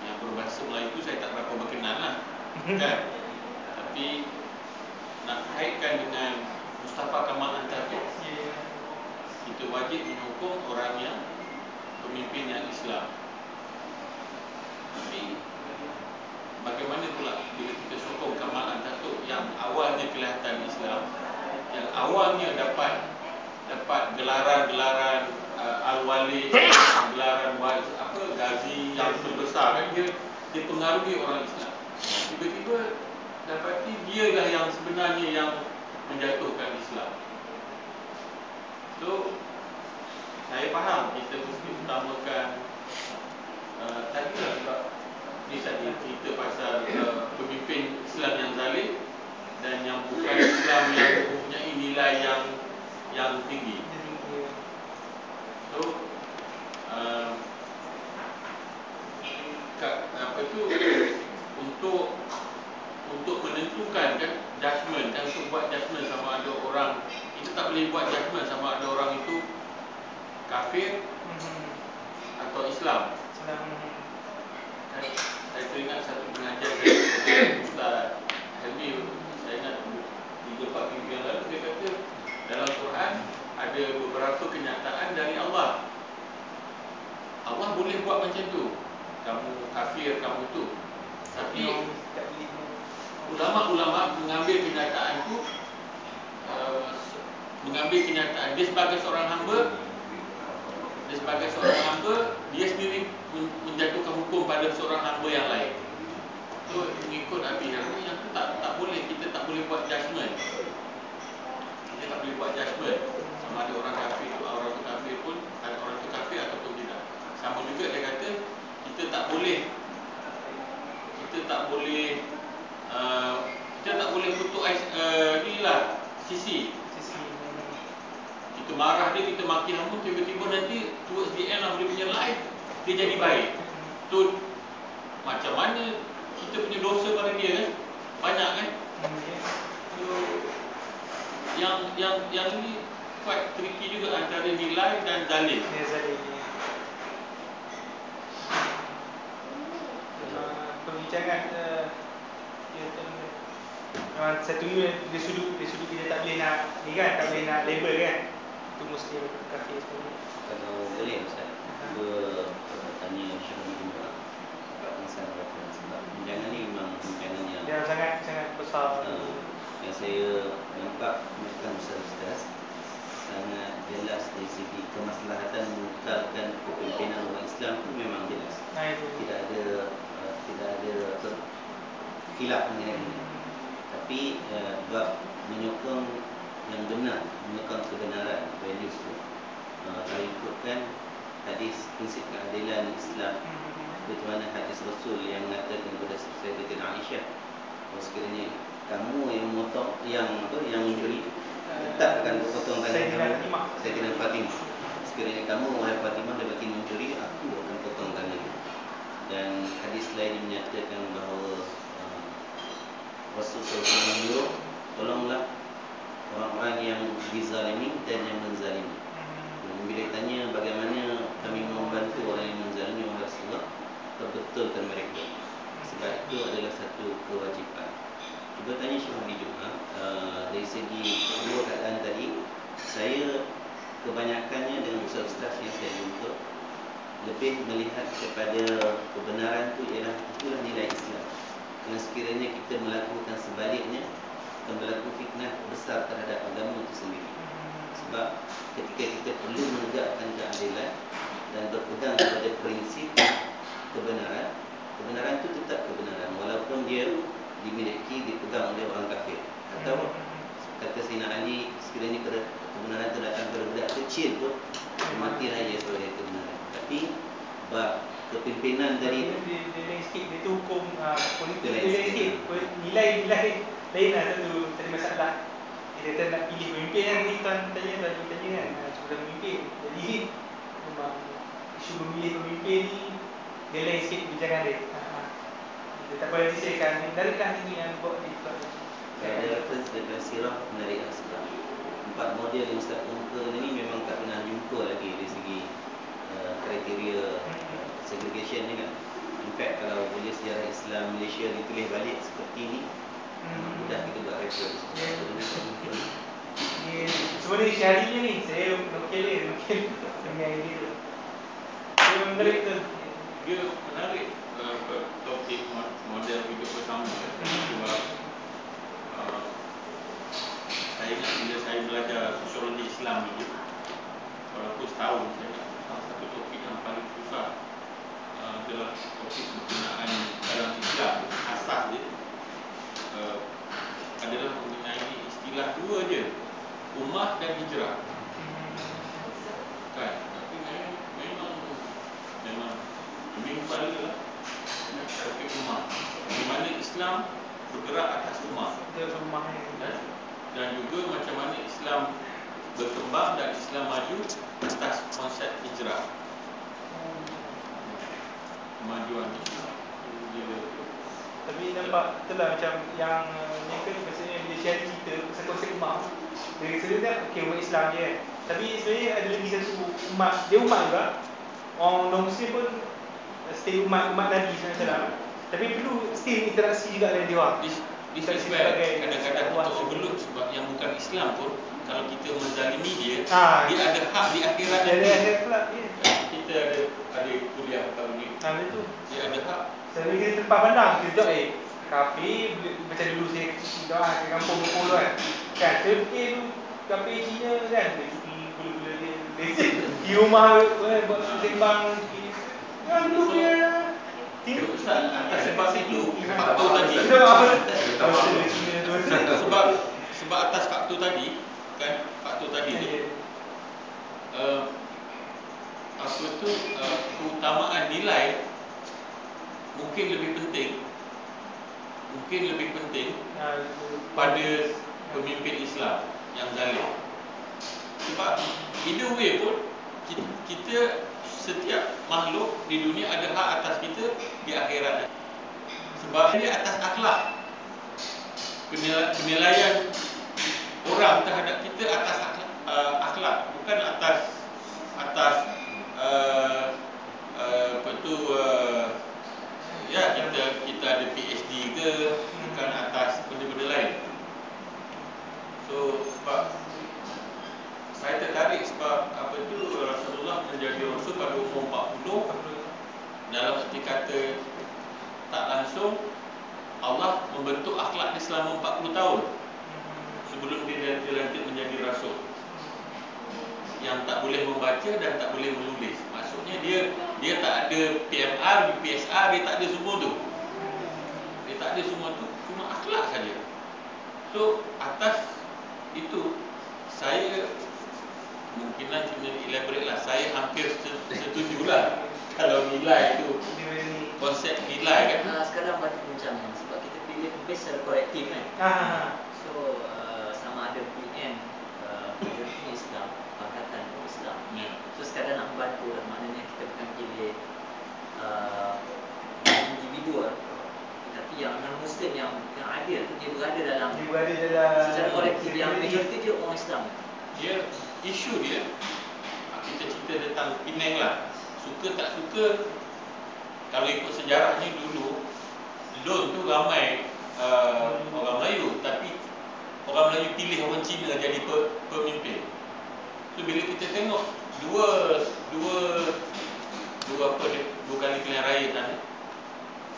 [SPEAKER 3] Yang berbangsa Melayu itu saya tak berapa berkenan lah kan? Tapi nak kaitkan dengan Mustafa Kamal Atatürk, kita wajib menyokong orang yang pemimpin yang Islam. Tapi bagaimana pula bila kita sokong Kamal Atatürk yang awalnya kelihatan Islam, yang awalnya dapat gelaran-gelaran Al-Walid, gelaran Ghazi yang terbesar kan, dia dipengaruhi orang Islam. Tiba-tiba dapati dialah yang sebenarnya yang menjatuhkan Islam. So saya faham kita mesti utamakan tadilah sebab ni saya cerita pasal pemimpin Islam yang zalim dan yang bukan Islam yang mempunyai nilai yang tinggi. So untuk menentukan kan judgement kan, untuk buat judgement sama ada orang, kita tak boleh buat judgement sama ada orang itu kafir atau Islam. Saya teringat satu pengajar dari Ustaz Helmi, saya ingat 3-4 minggu yang lalu, dia kata dalam Quran ada beberapa kenyataan dari Allah. Allah boleh buat macam tu, kamu kafir, kamu tu. Tapi ulama-ulama mengambil kenyataan tu, mengambil kenyataan dia sebagai seorang hamba, dia sendiri menjatuhkan hukum pada seorang hamba yang lain. So mengikut Abi Harun yang tu tak boleh, kita tak boleh buat judgement. Kita tak boleh buat judgement sama ada orang kafir tu, orang tu kafir pun, orang tu kafir ataupun tidak. Sama juga dia kata kita tak boleh kutuk inilah sisi. Kita marah dia, kita maki hamba, tiba-tiba nanti towards the end of dia punya life dia jadi baik. Tu macam mana kita punya dosa pada dia kan? Banyak kan? So yang ni quite tricky juga antara nilai dan zalim.
[SPEAKER 2] Perbincangan memang satu dia sudut kita tak boleh nak ni kan, tak boleh nak label kan, itu muslim kafir semua.
[SPEAKER 5] Kalau boleh Ustaz, cuba tanya Syahul juga masalah referensi, sebab perbincangan ni memang perbincangan yang
[SPEAKER 2] sangat besar.
[SPEAKER 5] Yang saya nampak bukan Ustaz sangat jelas dari segi kemaslahatan mengekalkan kepimpinan umat Islam tu memang jelas. Tidak ada khilaf mengenai ini. Tapi bab menyokong yang benar, menyokong kebenaran, values tu, kalau ikutkan hadis prinsip keadilan Islam, seperti mana hadis Rasul yang mengatakan kepada Sayyidatina Aisyah, bahawa sekiranya kamu yang memotong, yang mencuri, tetap akan berpotong tangan kamu. Sayyidatina Fatimah, sekiranya kamu wahai Fatimah dapat mencuri, aku akan potong tangan. Dan hadis lain menyatakan bahawa Rasul SAW menyuruh tolonglah orang-orang yang dizalimi dan yang menzalimi. Bila ditanya bagaimana kami membantu orang yang menzalimi orang Rasulullah, perbetulkan mereka, sebab itu adalah satu kewajipan. Cuba tanya Syahul juga dari segi dua keadaan tadi, saya kebanyakannya dengan ustaz-ustaz yang saya jumpa lebih melihat kepada kebenaran itu ialah itulah nilai Islam. Kerana sekiranya kita melakukan sebaliknya, akan berlaku fitnah besar terhadap agama itu sendiri. Sebab ketika kita perlu menegakkan keadilan dan berpegang kepada prinsip kebenaran, kebenaran itu tetap kebenaran walaupun dia dimiliki, dipegang oleh orang kafir. Atau kata Sayyidina Ali, sekiranya kebenaran itu datang kepada budak kecil pun, mati raya sebagai kebenaran. Tapi bab kepimpinan dari
[SPEAKER 2] dia lain sikit, dia tu hukum politik, dia lain sikit, nilai lain lah satu tadi masalah. Dia kata nak pilih pemimpin kan, ni tuan tanya kan, sebelum pemimpin. Jadi memang isu memilih pemimpin ni dia lain sikit bincangan dia. Dia tak boleh nanti saya akan menariklah ini yang buat di tuan.
[SPEAKER 5] Ada reference daripada sirah menarik sebab 4 model yang Ustaz muka ni memang tak pernah jumpa lagi dari segi kriteria segregation ni kan. In fact kalau boleh sejarah Islam Malaysia ditulis balik seperti ni, mudah kita buat reference.
[SPEAKER 2] Sebenarnya syariahnya ni saya nukil dengan idea tu. Dia menarik tu.
[SPEAKER 3] dia menarik topik model hidup bersama. Sebab saya ingat bila saya belajar sosiologi Islam dulu, walaupun setahun, saya ingat salah satu topik yang paling susah adalah topik penggunaan dalam Islam. Asas dia adalah mengenai istilah dua je, ummah dan hijrah. Kan? Tapi memang lebih kepala lah topik ummah, di mana Islam bergerak atas ummah. Dan juga macam mana Islam berkembang dan Islam maju atas konsep hijrah. Kemajuan Islam.
[SPEAKER 2] Tapi nampak itulah macam yang kan maksudnya bila Syari cerita pasal konsep umat. Dia sebenarnya okey umat Islam je kan. Tapi sebenarnya ada lagi satu umat, dia umat juga. Orang non-Muslim pun stay umat Nabi SAW. Tapi perlu still interaksi juga dengan dia orang.
[SPEAKER 3] Di kadang-kadang kita overlook sebab yang bukan Islam pun kalau kita menzalimi dia, dia ada hak di akhirat nanti.
[SPEAKER 2] Dia ada hak pula.
[SPEAKER 3] Kita ada kuliah tahun ni.
[SPEAKER 2] Betul.
[SPEAKER 3] Dia ada hak.
[SPEAKER 2] Sebenarnya kita tempat pandang kita kafir macam dulu saya kecil doa di kampung Polo kan. Kan Turki tu kafir Cina kan dia cuti gula-gula dia di rumah buat sembang kan dulu dia
[SPEAKER 3] sebab itu faktor tadi. Sebab atas faktor tadi kan, faktor tadi tu apa tu keutamaan nilai mungkin lebih penting pada pemimpin Islam yang zalim. Sebab either way pun kita setiap makhluk di dunia ada hak atas kita di akhirat. Sebab dia atas akhlak. Penilaian orang terhadap kita atas akhlak, bukan atas apa tu ya kita ada PhD ke, bukan atas benda-benda lain. So sebab saya tertarik sebab apa tu Rasulullah menjadi rasul pada umur 40. Dalam arti kata tak langsung Allah membentuk akhlak dia selama 40 tahun sebelum dia dilantik menjadi rasul, yang tak boleh membaca dan tak boleh menulis. Maksudnya dia tak ada PMR, PSR, dia tak ada semua tu. Dia tak ada semua tu, cuma akhlak saja. So atas itu saya mungkinlah kena elaborate lah. Saya hampir setujulah kalau nilai itu konsep nilai kan.
[SPEAKER 8] Sekarang bagi perbincangan sebab kita pilih base secara kolektif kan. So sama ada PM majoriti Islam, Pakatan Islam. So sekarang nak membantu lah, maknanya kita bukan pilih individual, tapi yang non-Muslim yang adil tu dia berada dalam secara kolektif yang majoriti dia orang Islam.
[SPEAKER 3] Dia isu dia kita cerita tentang Penang lah. Suka tak suka, kalau ikut sejarahnya dulu Don tu ramai orang Melayu, tapi orang Melayu pilih orang Cina jadi pemimpin. So bila kita tengok dua kali pilihan raya sana,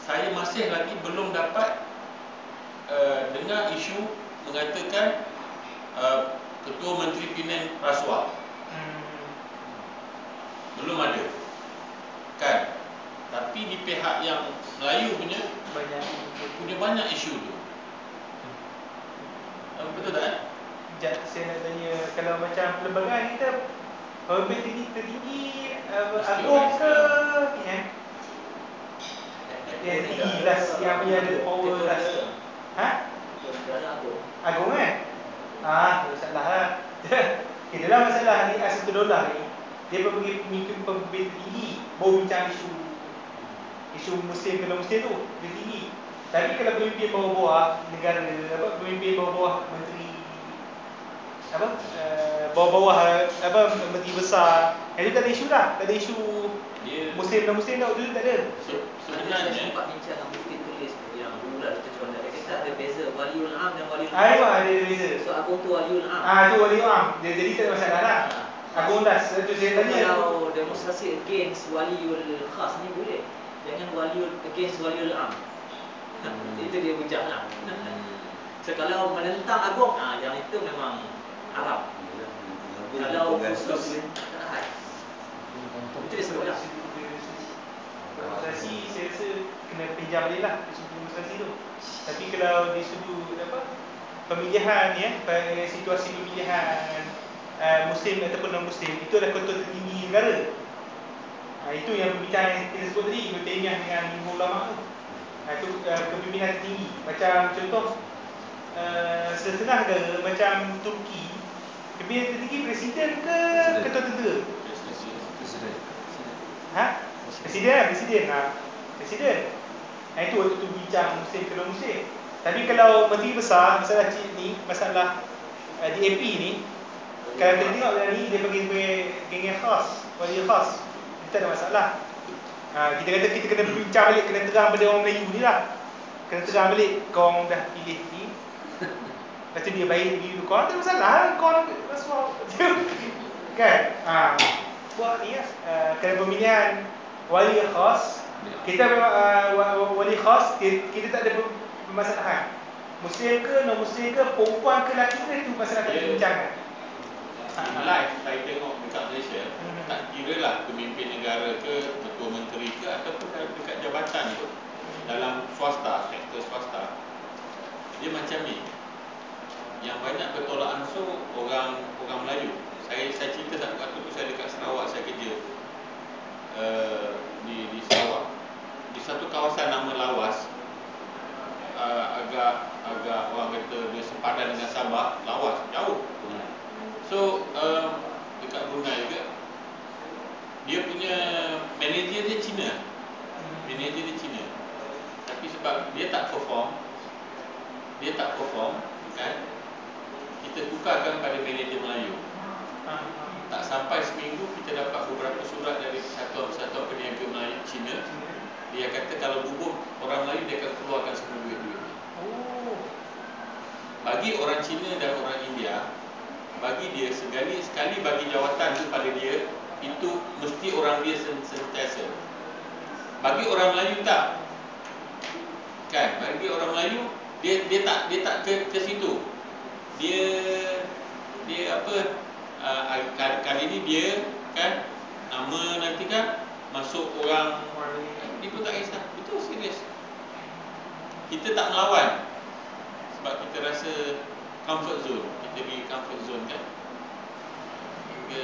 [SPEAKER 3] saya masih lagi belum dapat dengar isu mengatakan Ketua Menteri Penang rasuah. Belum ada kan. Tapi di pihak yang Melayu punya banyak isu tu. Betul tak?
[SPEAKER 2] Saya nak tanya, kalau macam perlembagaan kita pemimpin tertinggi agung ke kan? Yang tinggi lah, yang punya ada power lah. Agung kan? Masalah lah. Itulah masalah ni $1 ni. Dia pergi pemimpin tertinggi baru bincang isu Muslim ke non-Muslim tu dia tinggi. Tapi kalau pemimpin bawah-bawah negara, pemimpin bawah-bawah menteri menteri besar, itu tak ada isu dah. Tak ada isu Muslim non-Muslim dah, dulu tak ada.
[SPEAKER 8] Sebenarnya sempat bincang dengan bukti tulis yang dulu lah kita cuba nak kata ada beza waliul am dan waliul am.
[SPEAKER 2] Ada beza.
[SPEAKER 8] So agung tu waliul am.
[SPEAKER 2] Tu waliul am. Jadi tak ada masalah lah. Agung das, itu saya tanya.
[SPEAKER 8] Kalau demonstrasi against waliul khas ni boleh. Jangan against waliul am. Itu dia hujah lah. So kalau menentang agung, yang itu memang Arab. Kalau khusus tak ada. Itu dia sebut lah.
[SPEAKER 2] Demonstrasi saya rasa kena pinjam balik lah di sudut demonstrasi tu. Tapi kalau di sudut pemilihan situasi pemilihan Muslim ataupun non-Muslim, itu adalah ketua tertinggi negara. Itu yang pembicaraan yang kita sebut tadi, Ibn Taymiyah dengan lima ulama tu. Itu kepimpinan tertinggi. Macam contoh setengah negara macam Turki, kepimpinan tertinggi presiden ke ketua tentera? Presiden. Presiden. Itu waktu tu bincang Muslim ke non-Muslim. Tapi kalau menteri besar, masalah DAP ni, kalau kita tengok dari ni, dia bagi sebagai geng khas, wali khas, kita ada masalah. Kita kena bincang balik, kena terang pada orang Melayu ni lah. Kena terang balik, kau dah pilih ni, lepas tu dia baik diri kau, tak ada masalah, kau nak rasuah. Kan? Buat ni lah, kena pemilihan wali khas. Kita wali khas, kita tak ada permasalahan. Muslim ke, non-Muslim ke, perempuan ke, lelaki ke, itu masalah kita bincangkan.
[SPEAKER 3] Live saya tengok dekat Malaysia, tak kira lah pemimpin negara ke, ketua menteri ke, ataupun dekat jabatan tu, dalam swasta, sektor swasta, dia macam ni. Yang banyak bertolak ansur orang Melayu. Saya cerita satu waktu tu saya dekat Sarawak, saya kerja di Sarawak, di satu kawasan nama Lawas, agak orang kata dia sepadan dengan Sabah. Lawas jauh. So dekat Brunei juga, dia punya manager dia Cina. Tapi sebab dia tak perform, kan, kita tukarkan pada manager Melayu. Tak sampai seminggu kita dapat beberapa surat dari satuan peniaga Melayu Cina. Dia kata kalau bubuh orang Melayu, dia akan keluarkan semua duit-duit. Bagi orang Cina dan orang India, bagi dia sekali bagi jawatan tu pada dia, itu mesti orang dia sentiasa. Bagi orang Melayu tak. Kan? Bagi orang Melayu dia tak ke situ. Dia apa, kali ini dia kan nama nanti kan masuk orang, dia pun tak kisah. Itu serius. Kita tak melawan sebab kita rasa comfort zone. Kita di comfort zone kan. Hingga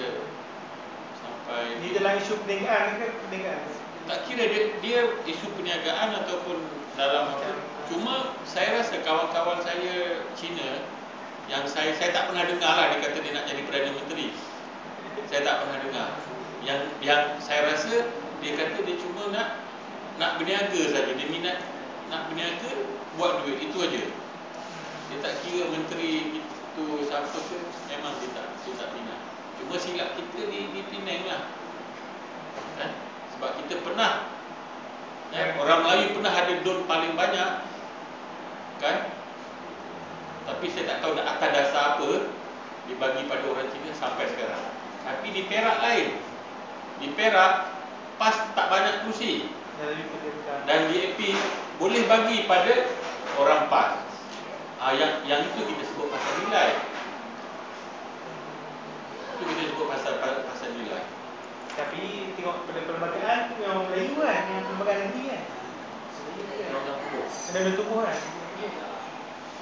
[SPEAKER 3] sampai
[SPEAKER 2] Ini dalam isu perniagaan ke perniagaan?
[SPEAKER 3] tak kira dia isu perniagaan ataupun dalam apa. Cuma saya rasa kawan-kawan saya Cina yang saya tak pernah dengar lah dia kata dia nak jadi Perdana Menteri. Saya tak pernah dengar. Yang saya rasa dia kata dia cuma nak berniaga saja. Dia minat nak berniaga, buat duit, itu aja. Dia tak kira menteri itu siapa ke, memang dia tak minat. Cuma silap kita di Penang lah. Kan? Sebab kita pernah orang Melayu pernah ada don paling banyak. Kan? Tapi saya tak tahu atas dasar apa dibagi pada orang Cina sampai sekarang. Tapi di Perak lain. Di Perak PAS tak banyak kursi. Dan DAP boleh bagi pada orang PAS. Yang itu kita sebut pasal nilai. Itu kita sebut pasal nilai.
[SPEAKER 2] Tapi tengok pada perlembagaan yang Melayu kan, yang perlembagaan negeri kan. Ada tubuh kan.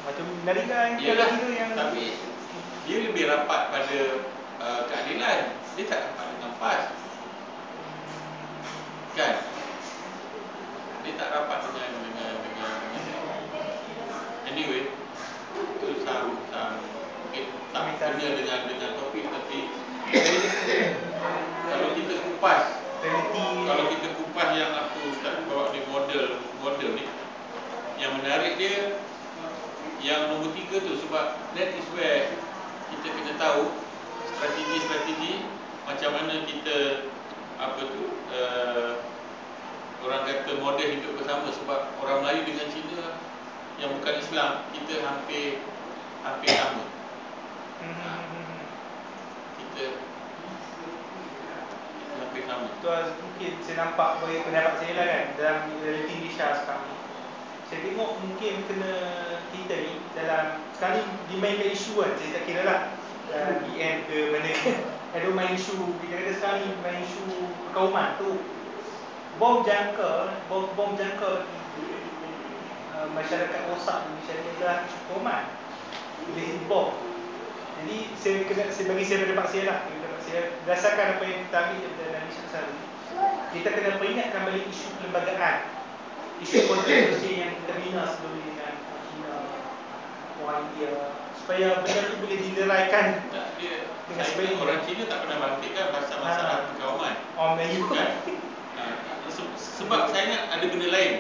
[SPEAKER 2] Macam Narika yang
[SPEAKER 3] tapi dia lebih rapat pada keadilan. Dia tak rapat dengan PAS. Kan? Dia tak rapat dengan anyway, itu mungkin tak kena dengan topik, tapi kalau kita kupas yang apa Ustaz bawa ni model ni, yang menarik dia yang nombor 3 tu, sebab that is where kita kena tahu strategi macam mana kita orang kata model hidup bersama. Sebab orang Melayu dengan Cina yang bukan Islam, kita hampir sama. Kita sama.
[SPEAKER 2] Itu mungkin saya nampak bagi pendapat saya lah kan, dalam realiti Malaysia sekarang ni. Saya tengok mungkin kena kita ni dalam sekarang ni dimainkan isu kan, saya tak kira lah BN ke mana. Ada main isu, kita kata sekarang ni main isu perkauman tu. Bom jangka masyarakat rosak di Malaysia ni adalah isu perkauman. Boleh bom. Jadi bagi saya pendapat saya lah, berdasarkan apa yang kita ambil daripada Nabi SAW, kita kena peringatkan balik isu perlembagaan, isu kontroversi yang kita bina sebelum ini dengan China, orang India, supaya benda tu boleh dileraikan dengan sebaik.
[SPEAKER 3] Orang Cina tak pernah bangkitkan pasal masalah perkauman.
[SPEAKER 2] Melayu
[SPEAKER 3] kan? Sebab saya ingat ada benda lain.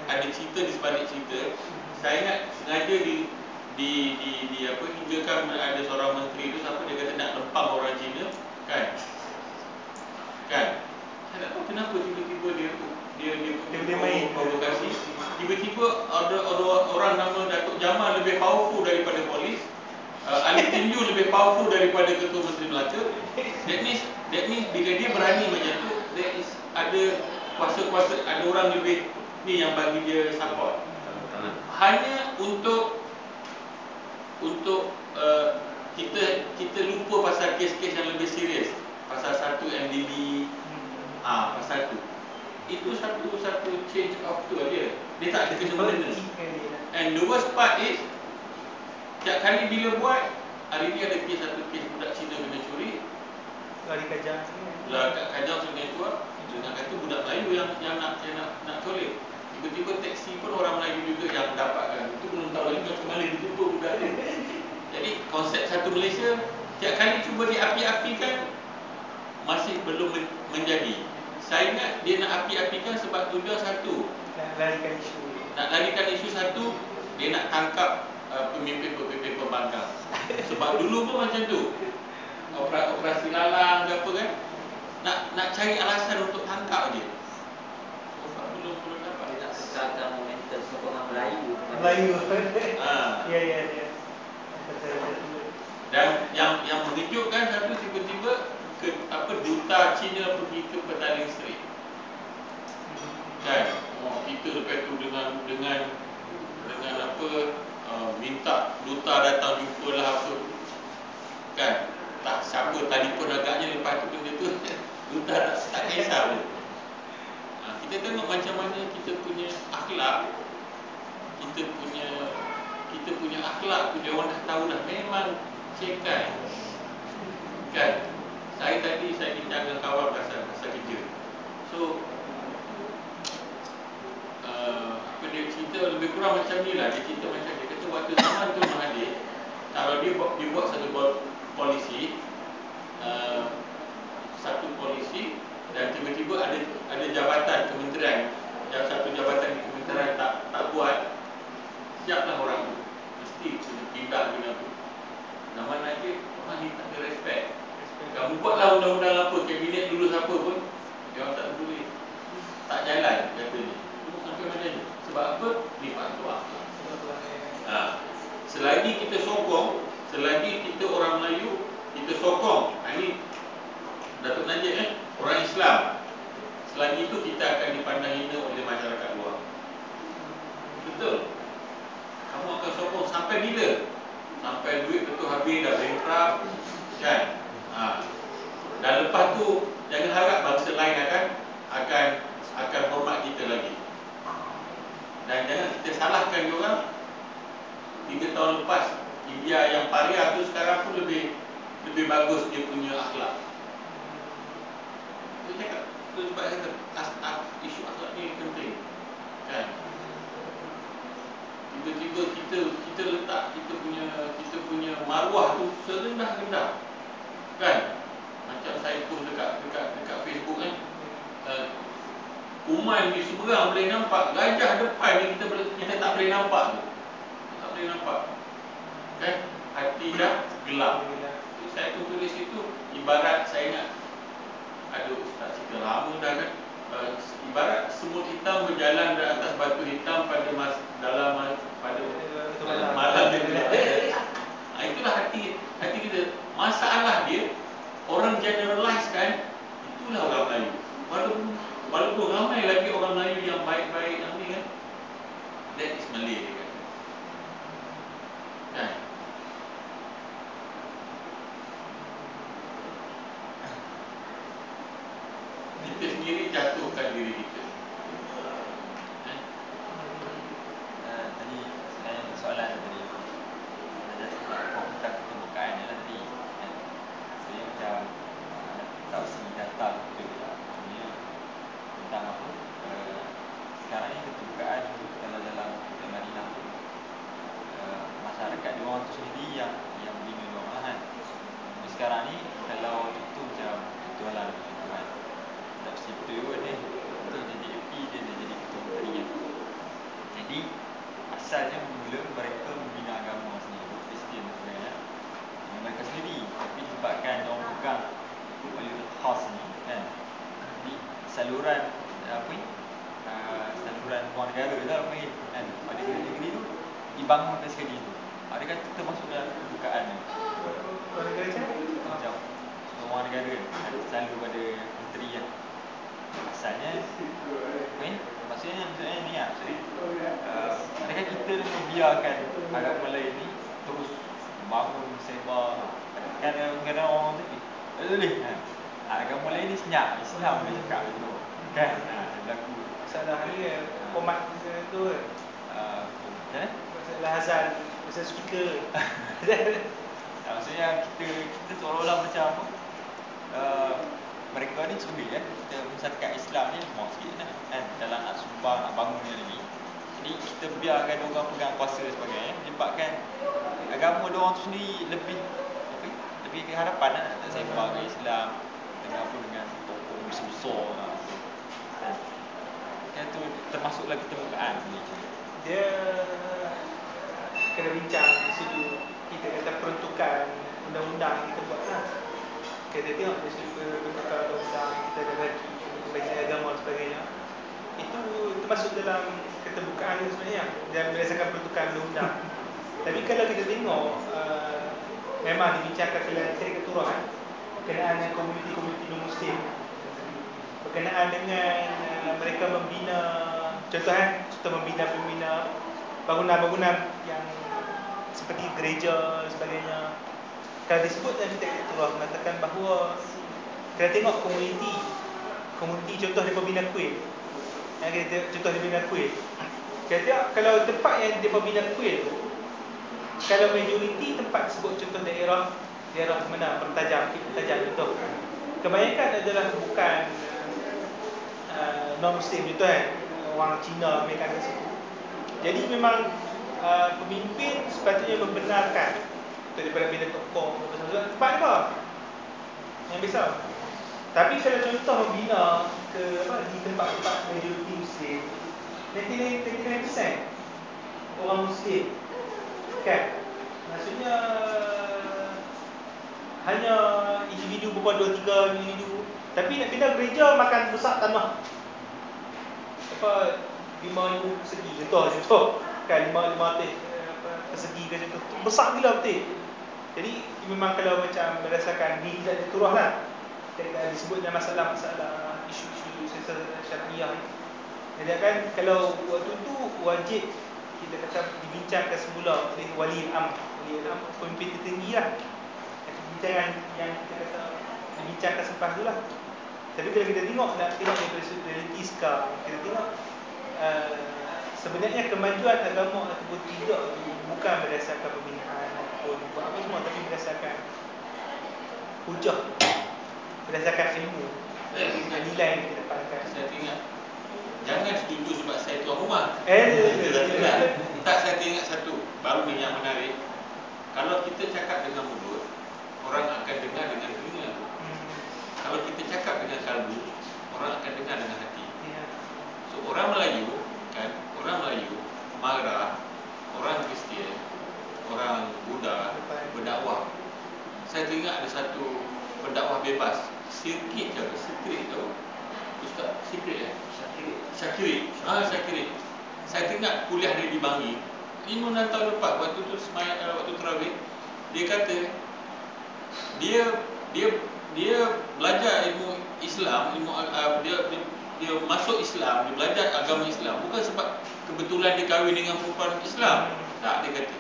[SPEAKER 3] Ada cerita di sebalik cerita. Saya ingat sengaja di apa, hingga kan ada seorang menteri tu siapa dia kata nak lempang orang Cina kan. Saya tak tahu kenapa tiba-tiba dia main provokasi. Tiba-tiba ada orang nama Datuk Jamal lebih powerful daripada polis. Ali Tinju lebih powerful daripada Ketua Menteri Melaka. That means bila dia berani macam tu, ada kuasa-kuasa, ada orang lebih ni yang bagi dia support. Hanya untuk kita lupa pasal kes-kes yang lebih serius, pasal satu MDB, pasal tu. Itu satu change of tu aja. Dia tak ada kena-mena. And the worst part is, setiap kali bila buat, hari ni ada satu kes budak Cina kena curi,
[SPEAKER 2] lari Kajang
[SPEAKER 3] Sungai Tua, dengan kata budak Melayu yang nak colek. Tiba-tiba taksi pun orang Melayu juga yang dapatkan. Itu belum tahu lagi macam mana dijumpa budak ni. Jadi konsep satu Malaysia setiap kali cuba diapi-apikan masih belum menjadi. Saya ingat dia nak api-apikan sebab tujuan satu, nak larikan isu satu, dia nak tangkap pemimpin-pemimpin pembangkang. Sebab dulu pun macam tu, operasi lalang ke apa kan, nak cari alasan untuk tangkap je. Belum dapat.
[SPEAKER 8] Dia nak kekalkan momentum sokongan Melayu.
[SPEAKER 2] Ya.
[SPEAKER 3] Dan yang mengejutkan satu, tiba-tiba duta Cina pergi ke Petaling Strait. Kan? Kita lepas tu dengan apa, minta duta datang jumpa lah apa. Kan? Tak siapa telefon agaknya lepas tu benda tu duta tak kisah pun. Kita tengok macam mana kita punya akhlak, kita punya akhlak tu dia orang dah tahu dah, memang cekai. Kan? Saya bincang dengan kawan pasal kerja. So dia cerita lebih kurang macam ni lah. Dia cerita macam dia kata waktu zaman tu Mahathir, kalau dia buat satu polisi, dan tiba-tiba ada jabatan kementerian, satu jabatan di kementerian tak buat, siaplah orang tu mesti pindah dengan tu. Zaman Najib Mahathir tak ada respect. Kamu buatlah undang-undang apa, kabinet dulu siapa pun, dia orang tak peduli, tak jalan katanya. Sampai macam ni. Sebab apa? Lipat tuah. Selagi kita sokong, selagi kita orang Melayu, kita sokong. Ini Datuk Najib orang Islam. Selagi itu kita akan dipandang hina oleh masyarakat luar. Betul. Kamu akan sokong sampai bila? Sampai duit betul habis, dah bankrupt, kan? Dan lepas tu jangan harap bangsa lain akan hormat kita lagi. Dan jangan kita salahkan dia orang. 3 tahun lepas, India yang paria tu sekarang pun lebih bagus dia punya akhlak. Saya cakap, sebab saya kata isu akhlak ni penting, kan? Tiba-tiba kita letak kita punya maruah tu serendah-rendah, kan? Macam saya pun dekat Facebook kan, Umar ni seberang boleh nampak, gajah depan ni kita tak boleh nampak tu. Tak boleh nampak, kan? Hati dah gelap. Saya tu tulis itu ibarat, saya ingat ada ustaz cerita lama dah kan, ibarat semut hitam berjalan di atas batu hitam pada malam dia gelap. Itulah hati kita. Masalah dia orang generalize kan, itulah orang Melayu. kita sendiri jatuhkan diri kita.
[SPEAKER 7] Tadi saya soalan tadi ada tentang keterbukaan ni lah tadi kan. Saya macam tak usah data betul lah. Sebenarnya tentang apa sekarang ni keterbukaan kalau dalam Madinah tu masyarakat dia orang tu sendiri yang bina dia orang kan. Tapi sekarang ni kalau itu macam jualan gitu kan, tak mesti betul pun ni betul dia jadi FP, dia jadi ketua menteri. Jadi asalnya mula mereka membina agama sendiri, Kristian dan sebagainya, mereka sendiri. Tapi disebabkan dia orang pegang mayoritas khas ni kan, jadi saluran apa ni, saluran luar negara lah panggil kan, pada negeri tu dibangunkan sekali tu. Adakah kita masuk dalam kebukaan ni?
[SPEAKER 2] Luar negara
[SPEAKER 7] Macam luar negara kan, selalu pada menteri kan. Asalnya maksudnya ni lah, adakah kita membiarkan agama lain ni terus bangun, sebar kan, kadang-kadang orang tu boleh agama lain ni senyap, Islam dia cakap tu kan, berlaku
[SPEAKER 2] masalah ni format tu masalah azan, masalah speaker.
[SPEAKER 7] Maksudnya kita seolah-olah macam apa, mereka ni sendiri kan, kita masyarakat Islam ni lemah sikit kan, dalam nak sumbang, nak bangun ni lagi. Jadi kita biarkan orang pegang kuasa sebagainya, menyebabkan agama diorang tu sendiri lebih keharapan lah, nak sembah ke Islam dengan tokoh besar-besar kan, tu termasuklah keterbukaan ni.
[SPEAKER 2] Dia kena bincang di situ, kita kata peruntukan undang-undang kita buat lah. Kita tengok di situ peruntukan undang-undang kita ada bagi pembelajaran agama dan sebagainya, itu termasuk dalam keterbukaan sebenarnya dan berdasarkan peruntukan undang-undang. Tapi kalau kita tengok memang dibincangkan ketika keturunan berkenaan dengan komuniti-komuniti non-Muslim, berkenaan dengan mereka membina, contoh membina bangunan-bangunan yang seperti gereja dan sebagainya. Kalau disebut dalam kitab keturunan mengatakan bahawa kita tengok komuniti contoh dia bina kuil, contoh dia bina kuil, kita tengok kalau tempat yang dia bina kuil tu, kalau majoriti tempat sebut contoh daerah mana Pertajam contoh, kebanyakan adalah bukan non-Muslim contoh kan, orang Cina mereka kat situ. Jadi memang pemimpin sepatutnya membenarkan daripada bina tokoh tempat apa yang besar. Tapi kalau contoh membina ke di tempat-tempat majoriti Muslim, 99% orang Muslim kan, maksudnya hanya individu berapa 2-3 individu, tapi nak pindah gereja makan besar tanah 5,000 persegi contoh kan, 5 persegi ke contoh, besar gila betul. Jadi memang kalau macam berdasarkan di tidak dituruh lah, kita disebut dalam masalah isu-isu syariah ni. Jadi kan kalau waktu tu wajib kita kata dibincangkan semula oleh wali al-amr, pemimpin tertinggi lah. Perbincangan yang kita kata dibincangkan selepas tu lah. Tapi kalau kita tengok daripada realiti sekarang, kita tengok sebenarnya kemajuan agama ataupun tidak itu bukan berdasarkan pembinaan ataupun buat apa semua, tapi berdasarkan hujah, berdasarkan ilmu, nilai yang kita dapatkan.
[SPEAKER 3] Saya ingat, jangan setuju sebab saya tuan rumah. Tak, saya ingat satu baru ni yang menarik. Kalau kita cakap dengan mulut, orang akan dengar dengan telinga. Kalau kita cakap dengan kalbu, orang akan dengar dengan hati. So orang Melayu kan, orang Melayu marah, orang Kristian, orang Buddha berdakwah. Saya teringat ada satu pendakwah bebas, Sikit tau Ustaz Sikit Syakiri. Saya teringat kuliah dia di Bangi 5-6 tahun lepas, waktu tu waktu tarawih, dia kata dia belajar ilmu Islam, dia masuk Islam, dia belajar agama Islam bukan sebab kebetulan dia kahwin dengan perempuan Islam. Tak, dia kata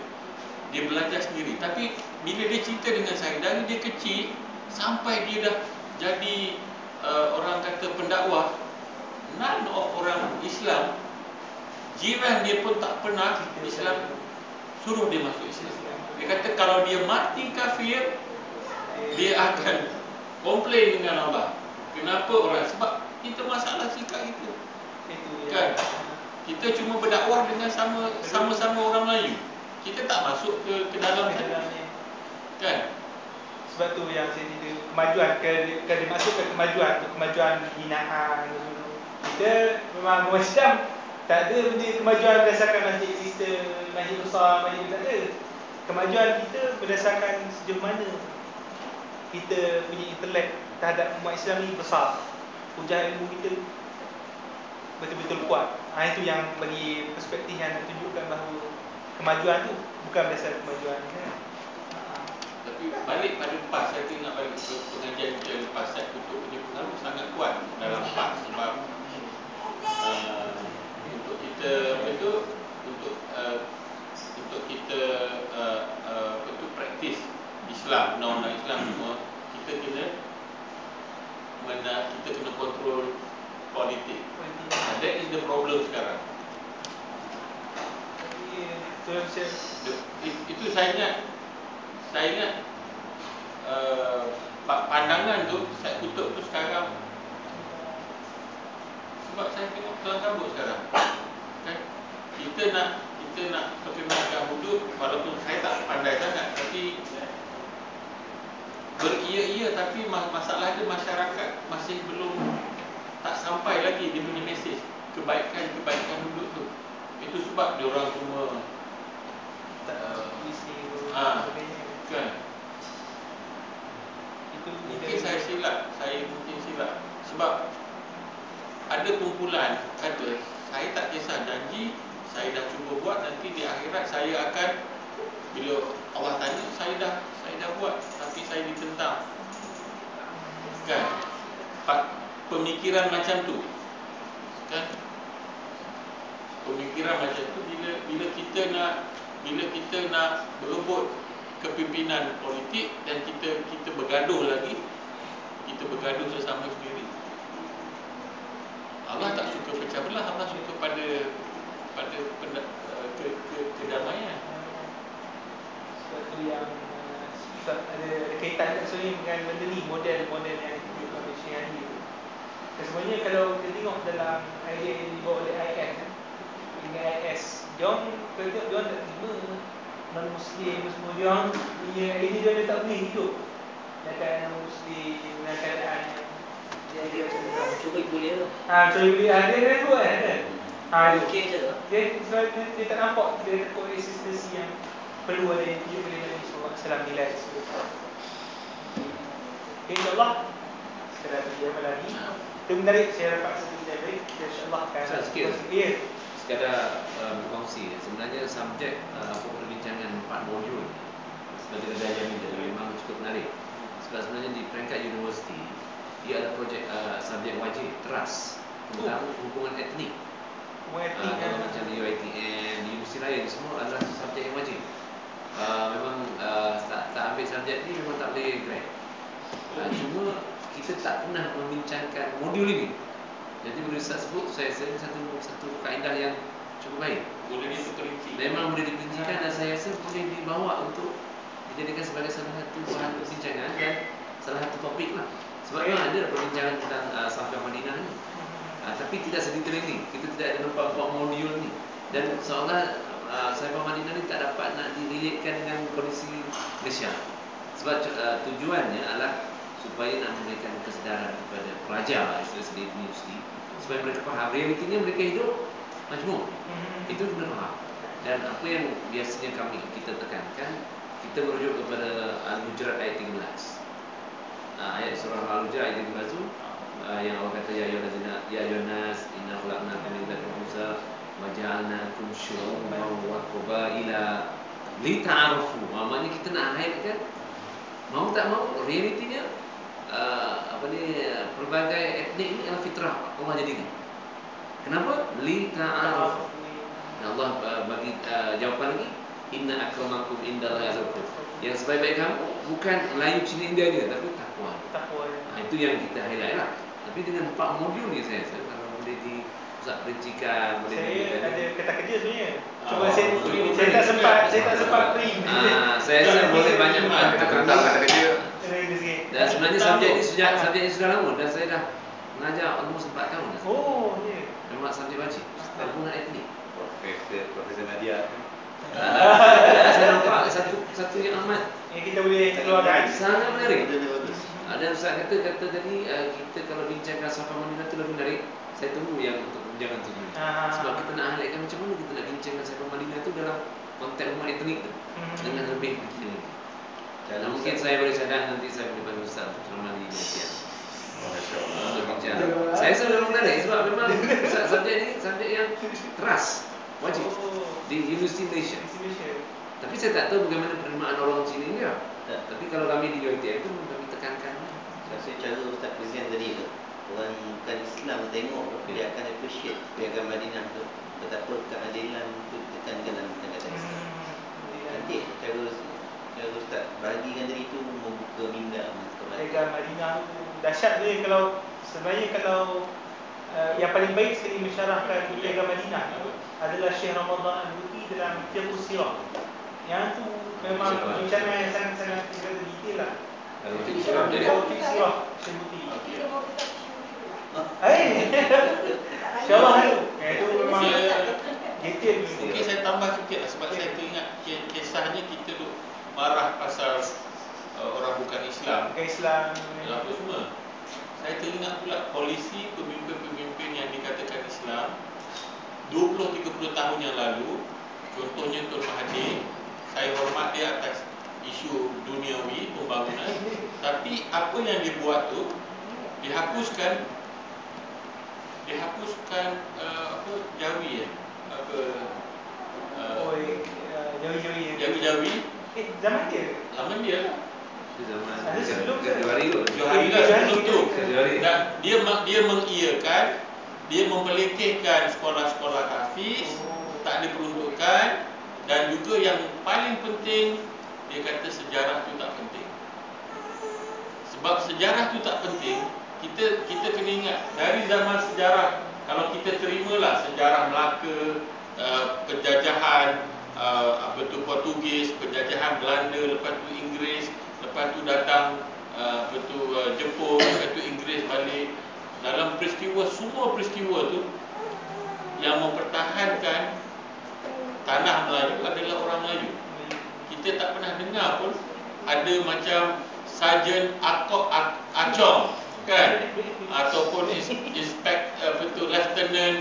[SPEAKER 3] dia belajar sendiri. Tapi bila dia cerita dengan saya, dari dia kecil sampai dia dah jadi orang kata kata pendakwah, none of orang Islam, jiran dia pun tak pernah Islam suruh dia masuk Islam. Dia kata kalau dia mati kafir, dia akan komplain dengan Allah. Kenapa orang? Sebab kita masalah sikap kita. Kan? Kita cuma berdakwah dengan sama-sama orang Melayu. Kita tak masuk ke dalam sana. Kan?
[SPEAKER 2] Sebab tu yang saya cerita kemajuan, kalau dimasukkan kemajuan binaan. Kita memang Islam tak ada benda kemajuan berdasarkan masjid kita, masjid besar, masjid tak ada. Kemajuan kita berdasarkan sejauh mana kita punya intelek terhadap umat Islam ni besar. Hujah ilmu kita betul-betul kuat. Itu yang bagi perspektif yang nak tunjukkan bahawa kemajuan tu bukan berdasarkan kemajuan kan?
[SPEAKER 3] Tapi balik pada PAS, saya ingat balik ke pengajian kita lepas, saya tutup punya pengaruh sangat kuat dalam PAS. Sebab untuk kita untuk kita praktis Islam, undang-undang Islam semua, kita kena kontrol politik. That is the problem sekarang. Itu saya ingat pandangan tu saya tutup tu sekarang sebab saya tengok kelam kabut sekarang. Kan? Kita nak perkenalkan hudud, walaupun saya tak pandai sangat, tapi beria-ia, tapi masalah dia masyarakat masih belum tak sampai lagi dia punya mesej kebaikan hudud tu. Itu sebab dia orang semua kan. Itu mungkin saya mungkin silap sebab ada kumpulan kata saya tak kisah janji, saya dah cuba buat, nanti di akhirat saya akan, bila Allah tanya saya dah buat tapi saya ditentang. Kan? Pemikiran macam tu. Kan? Pemikiran macam tu bila kita nak berebut kepimpinan politik dan kita bergaduh lagi, kita bergaduh sesama sendiri. Allah tak suka pecah belah, Allah suka pada kedamaian.
[SPEAKER 2] Sesuatu yang ada kaitan dengan benda ni, model yang ditunjukkan oleh Syekh Ali. Sebenarnya kalau kita tengok dalam idea yang dibawa oleh IS dengan IS, dia tak terima non-Muslim semua, dia punya idea dia tak boleh hidup dalam keadaan non-Muslim, dalam keadaan yang dia
[SPEAKER 8] Curi boleh tu.
[SPEAKER 2] curi boleh dia buat kan.
[SPEAKER 8] Okey je tu.
[SPEAKER 2] Dia tak nampak dia konsistensi yang perlu ada yang tunjuk oleh Nabi sallallahu alaihi wasallam nilai tersebut. InsyaAllah sekarang dia lagi. Itu menarik, saya dapat satu benda baik. InsyaAllah akan
[SPEAKER 6] sikit sekadar berkongsi. Sebenarnya subjek perbincangan 4 modul sebagai Raja Jamil jadi memang cukup menarik. Sebab sebenarnya di peringkat universiti dia ada projek subjek wajib trust tentang hubungan etnik. Kalau macam di UiTM, di universiti lain semua adalah subjek yang wajib. Memang tak ambil subjek ni memang tak boleh grade. Cuma kita tak pernah membincangkan modul ini. Jadi bila Ustaz sebut, saya rasa satu kaedah yang cukup baik.
[SPEAKER 3] Boleh diperinci.
[SPEAKER 6] Memang boleh diperincikan dan saya rasa boleh dibawa untuk dijadikan sebagai salah satu bahan perbincangan dan salah satu topik lah. Sebab memang ada perbincangan tentang Safiyah Madinah ni. Tapi tidak sedetail ini. Kita tidak ada nampak buat modul ni. Dan seolah Safiyah Madinah ni tak dapat nak direlatekan dengan kondisi Malaysia. Sebab tujuannya adalah supaya nak memberikan kesedaran kepada pelajar di universiti supaya mereka faham realitinya mereka hidup majmuk. Itu kena faham. Dan apa yang biasanya kita tekankan, kita merujuk kepada Al-Hujurat ayat 13. Ayat surah Al-Hujurat ayat 13 tu yang Allah kata ya ayyuhannas inna khalaqnakum min dhakarin wa unsa wa ja'alnakum syu'uban wa qabaila lita'arafu. Maknanya kita nak haidkan mau tak mau realitinya pelbagai etnik ni adalah fitrah Allah jadikan. Kenapa? Li ta'aruf. Allah bagi jawapan lagi, inna akramakum indallahi atqakum. Yang sebaik-baik kamu bukan Melayu, Cina, India dia, tapi takwa. Itu yang kita highlight lah. Tapi Tapi dengan 4 modul ni saya rasa kalau boleh di pusat perincikan, boleh
[SPEAKER 2] Saya ada kata kerja sebenarnya. Cuma
[SPEAKER 3] Oh,
[SPEAKER 2] saya tak sempat print.
[SPEAKER 6] saya rasa boleh banyak
[SPEAKER 9] kata kerja.
[SPEAKER 6] dan sebenarnya subjek ni sudah lama dan saya dah mengajar almost 4 tahun dah.
[SPEAKER 2] Oh, ya.
[SPEAKER 6] Memang subjek wajib. Gabungan etnik.
[SPEAKER 9] Profesor Nadia.
[SPEAKER 6] Saya nampak satu yang amat
[SPEAKER 2] Yang kita boleh keluarkan.
[SPEAKER 6] sangat menarik.
[SPEAKER 5] Bagus.
[SPEAKER 6] Ada Ustaz kata tadi kita kalau bincangkan Safa Madinah tu lebih menarik. Saya tunggu yang untuk perbincangan tu dulu. Sebab kita nak highlightkan macam mana kita nak bincangkan Safa Madinah tu dalam konteks umat etnik tu dengan lebih begini. Dan mungkin saya boleh cadang nanti saya boleh bantu Ustaz untuk ceramah di Malaysia. Untuk bincang. Saya rasa memang menarik sebab memang subjek ni subjek yang keras, wajib di Universiti Malaysia. Tapi saya tak tahu bagaimana penerimaan orang sini dia. Tapi kalau kami di UiTM tu kami tekankan.
[SPEAKER 5] Saya cara Ustaz present tadi tu, orang bukan Islam tengok dia akan appreciate piagam Madinah tu, betapa keadilan tu ditekankan dalam kata Islam. Nanti cara Ustaz bahagikan tadi tu membuka minda
[SPEAKER 2] Piagam Madinah tu dahsyat dia sebenarnya kalau yang paling baik sekali mensyarahkan Piagam Madinah adalah Syekh Ramadan Al-Buti dalam Fiqh Sirah. Yang tu memang perbincangan yang sangat-sangat detail lah. Fiqh Sirah Syekh Buti. InsyaAllah itu memang detail.
[SPEAKER 3] Mungkin saya tambah sikit lah sebab saya teringat kisahnya kita duk marah pasal orang bukan Islam.
[SPEAKER 2] Bukan Islam.
[SPEAKER 3] Apa semua. Saya teringat pula polisi pemimpin-pemimpin yang dikatakan Islam 20-30 tahun yang lalu, contohnya Tun Mahathir, saya hormat dia atas isu duniawi pembangunan, tapi apa yang dia buat tu dihapuskan Jawi Jawi
[SPEAKER 2] Zaman dia.
[SPEAKER 3] Zaman dia
[SPEAKER 2] Ada sebelum
[SPEAKER 6] Johari tu.
[SPEAKER 3] sebelum tu. Dan dia mengiyakan, dia memperlekehkan sekolah-sekolah hafiz, tak diperuntukkan, dan juga yang paling penting dia kata sejarah tu tak penting. Sebab sejarah tu tak penting, kita kena ingat dari zaman sejarah, kalau kita terimalah sejarah Melaka, penjajahan Portugis, penjajahan Belanda, lepas tu Inggeris, lepas tu datang Jepun, lepas tu Inggeris balik. Dalam semua peristiwa tu yang mempertahankan tanah Melayu adalah orang Melayu. Kita tak pernah dengar pun ada macam Sarjan Acong kan, ataupun Lieutenant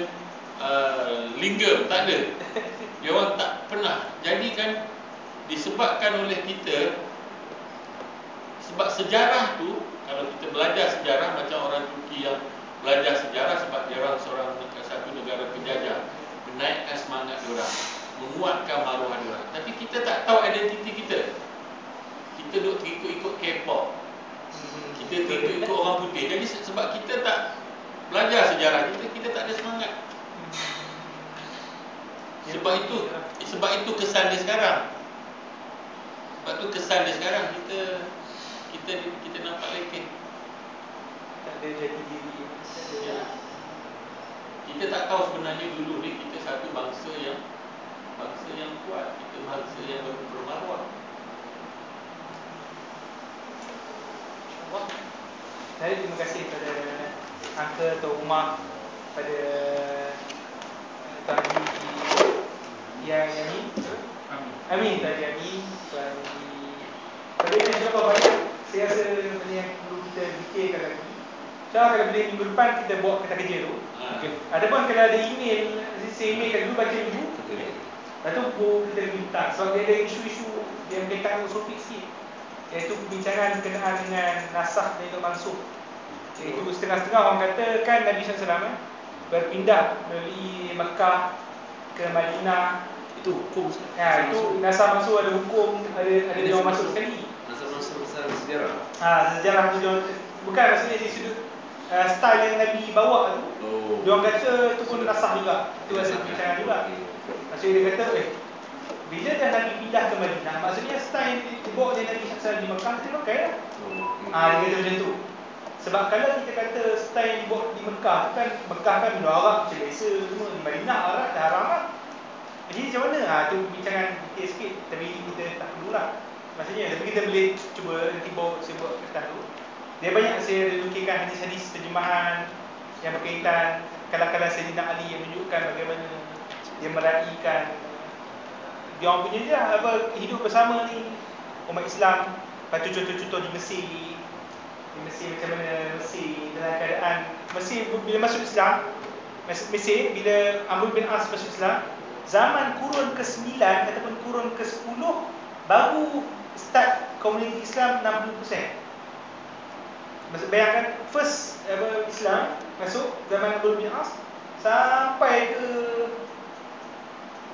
[SPEAKER 3] Linggam, tak ada. Dia orang tak pernah. Jadi kan disebabkan oleh kita, sebab sejarah tu, kalau kita belajar sejarah macam orang Turki yang belajar sejarah sebab dia orang satu negara penjajah, menaikkan semangat dia orang, menguatkan maruah dia orang. Tapi kita tak tahu identiti kita. Kita duk ikut K-pop, kita ikut orang putih. Jadi sebab kita tak belajar sejarah kita tak ada semangat. Sebab itu kesan dia sekarang. Kita nampak lekeh.
[SPEAKER 2] Tak ada jati diri.
[SPEAKER 3] Ya. Kita tak tahu sebenarnya dulu ni kita satu bangsa yang kuat, kita bangsa yang bermaruah.
[SPEAKER 2] Jadi terima kasih kepada Uncle atau Umar, pada Tuan Yani Amin tadi Amin Tapi yang banyak, saya rasa benda yang perlu kita fikirkan lagi. Kalau boleh minggu depan kita buat kata kerja tu. Adapun kalau ada email, saya email kan dulu baca dulu. Lepas tu kita minta, sebab dia ada isu-isu yang berkaitan usul fiksi, iaitu perbincangan berkenaan dengan nasakh dan mansuh. Iaitu setengah-setengah orang kata kan Nabi SAW berpindah dari Mekah ke Madinah. Itu hukum. Ya, itu nasakh mansuh ada hukum, ada dia orang masuk sekali.
[SPEAKER 6] Nasakh mansuh besar sejarah.
[SPEAKER 2] Sejarah tu bukan maksudnya dari sudut style yang Nabi bawa tu. Dia orang kata itu pun nasakh juga. Itu ada perbincangan juga. Maksudnya dia kata, bila dah Nabi pindah ke Madinah, maksudnya style yang dibawa oleh Nabi SAW di Mekah, dia pakai lah. Dia kata macam tu. Sebab kalau kita kata style yang dibawa Mekah kan, Mekah kan minum arak macam biasa semua. Di Madinah arak dah haram lah. Jadi macam mana? Tu bincangan detail sikit, tapi kita tak perlulah. Maksudnya, tapi kita boleh cuba nanti saya buat kertas tu. Dia banyak saya nukilkan hadis-hadis terjemahan yang berkaitan kalah-kalah Sayyidina Ali yang menunjukkan bagaimana dia meraihkan dia orang punya je apa, hidup bersama ni umat Islam. Lepas tu contoh-contoh di Mesir macam mana Mesir dalam keadaan Mesir bila masuk Islam, Mesir bila Amr bin As masuk Islam, zaman kurun ke-9 ataupun kurun ke-10 baru start komuniti Islam 60%. Maksud bayangkan first Islam masuk zaman Amr bin As sampai ke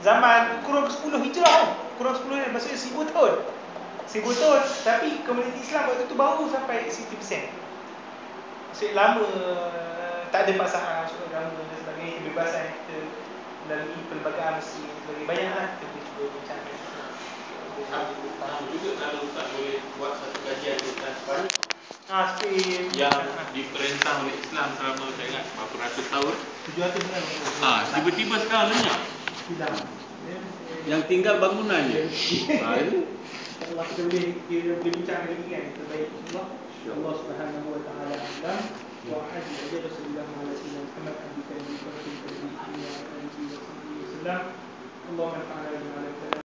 [SPEAKER 2] zaman kurun ke-10 Hijrah. Kurun ke-10 maksudnya 1000 tahun. 1000 tahun, tapi komuniti Islam waktu tu baru sampai 60%. Maksudnya lama, tak ada pasangan, masuk agama dan sebagainya, kebebasan yang kita melalui perlembagaan Mesir dan sebagainya. Banyaklah kita boleh cuba bincangkan.
[SPEAKER 3] Tahu juga kalau tak boleh buat satu kajian tentang
[SPEAKER 2] yang
[SPEAKER 3] diperintah oleh Islam selama saya ingat berapa ratus tahun.
[SPEAKER 2] 700 tahun.
[SPEAKER 3] Tiba-tiba sekarang lenyap. Yang tinggal bangunan je.
[SPEAKER 2] Allah kita boleh bincang lagi kan, terbaik Allah. Allah Subhanahu wa taala alam wa hadi ajal sallallahu alaihi wa sallam abdi kan bi qadri dunya wa alihi wa sahbihi wasallam. Allahumma ta'ala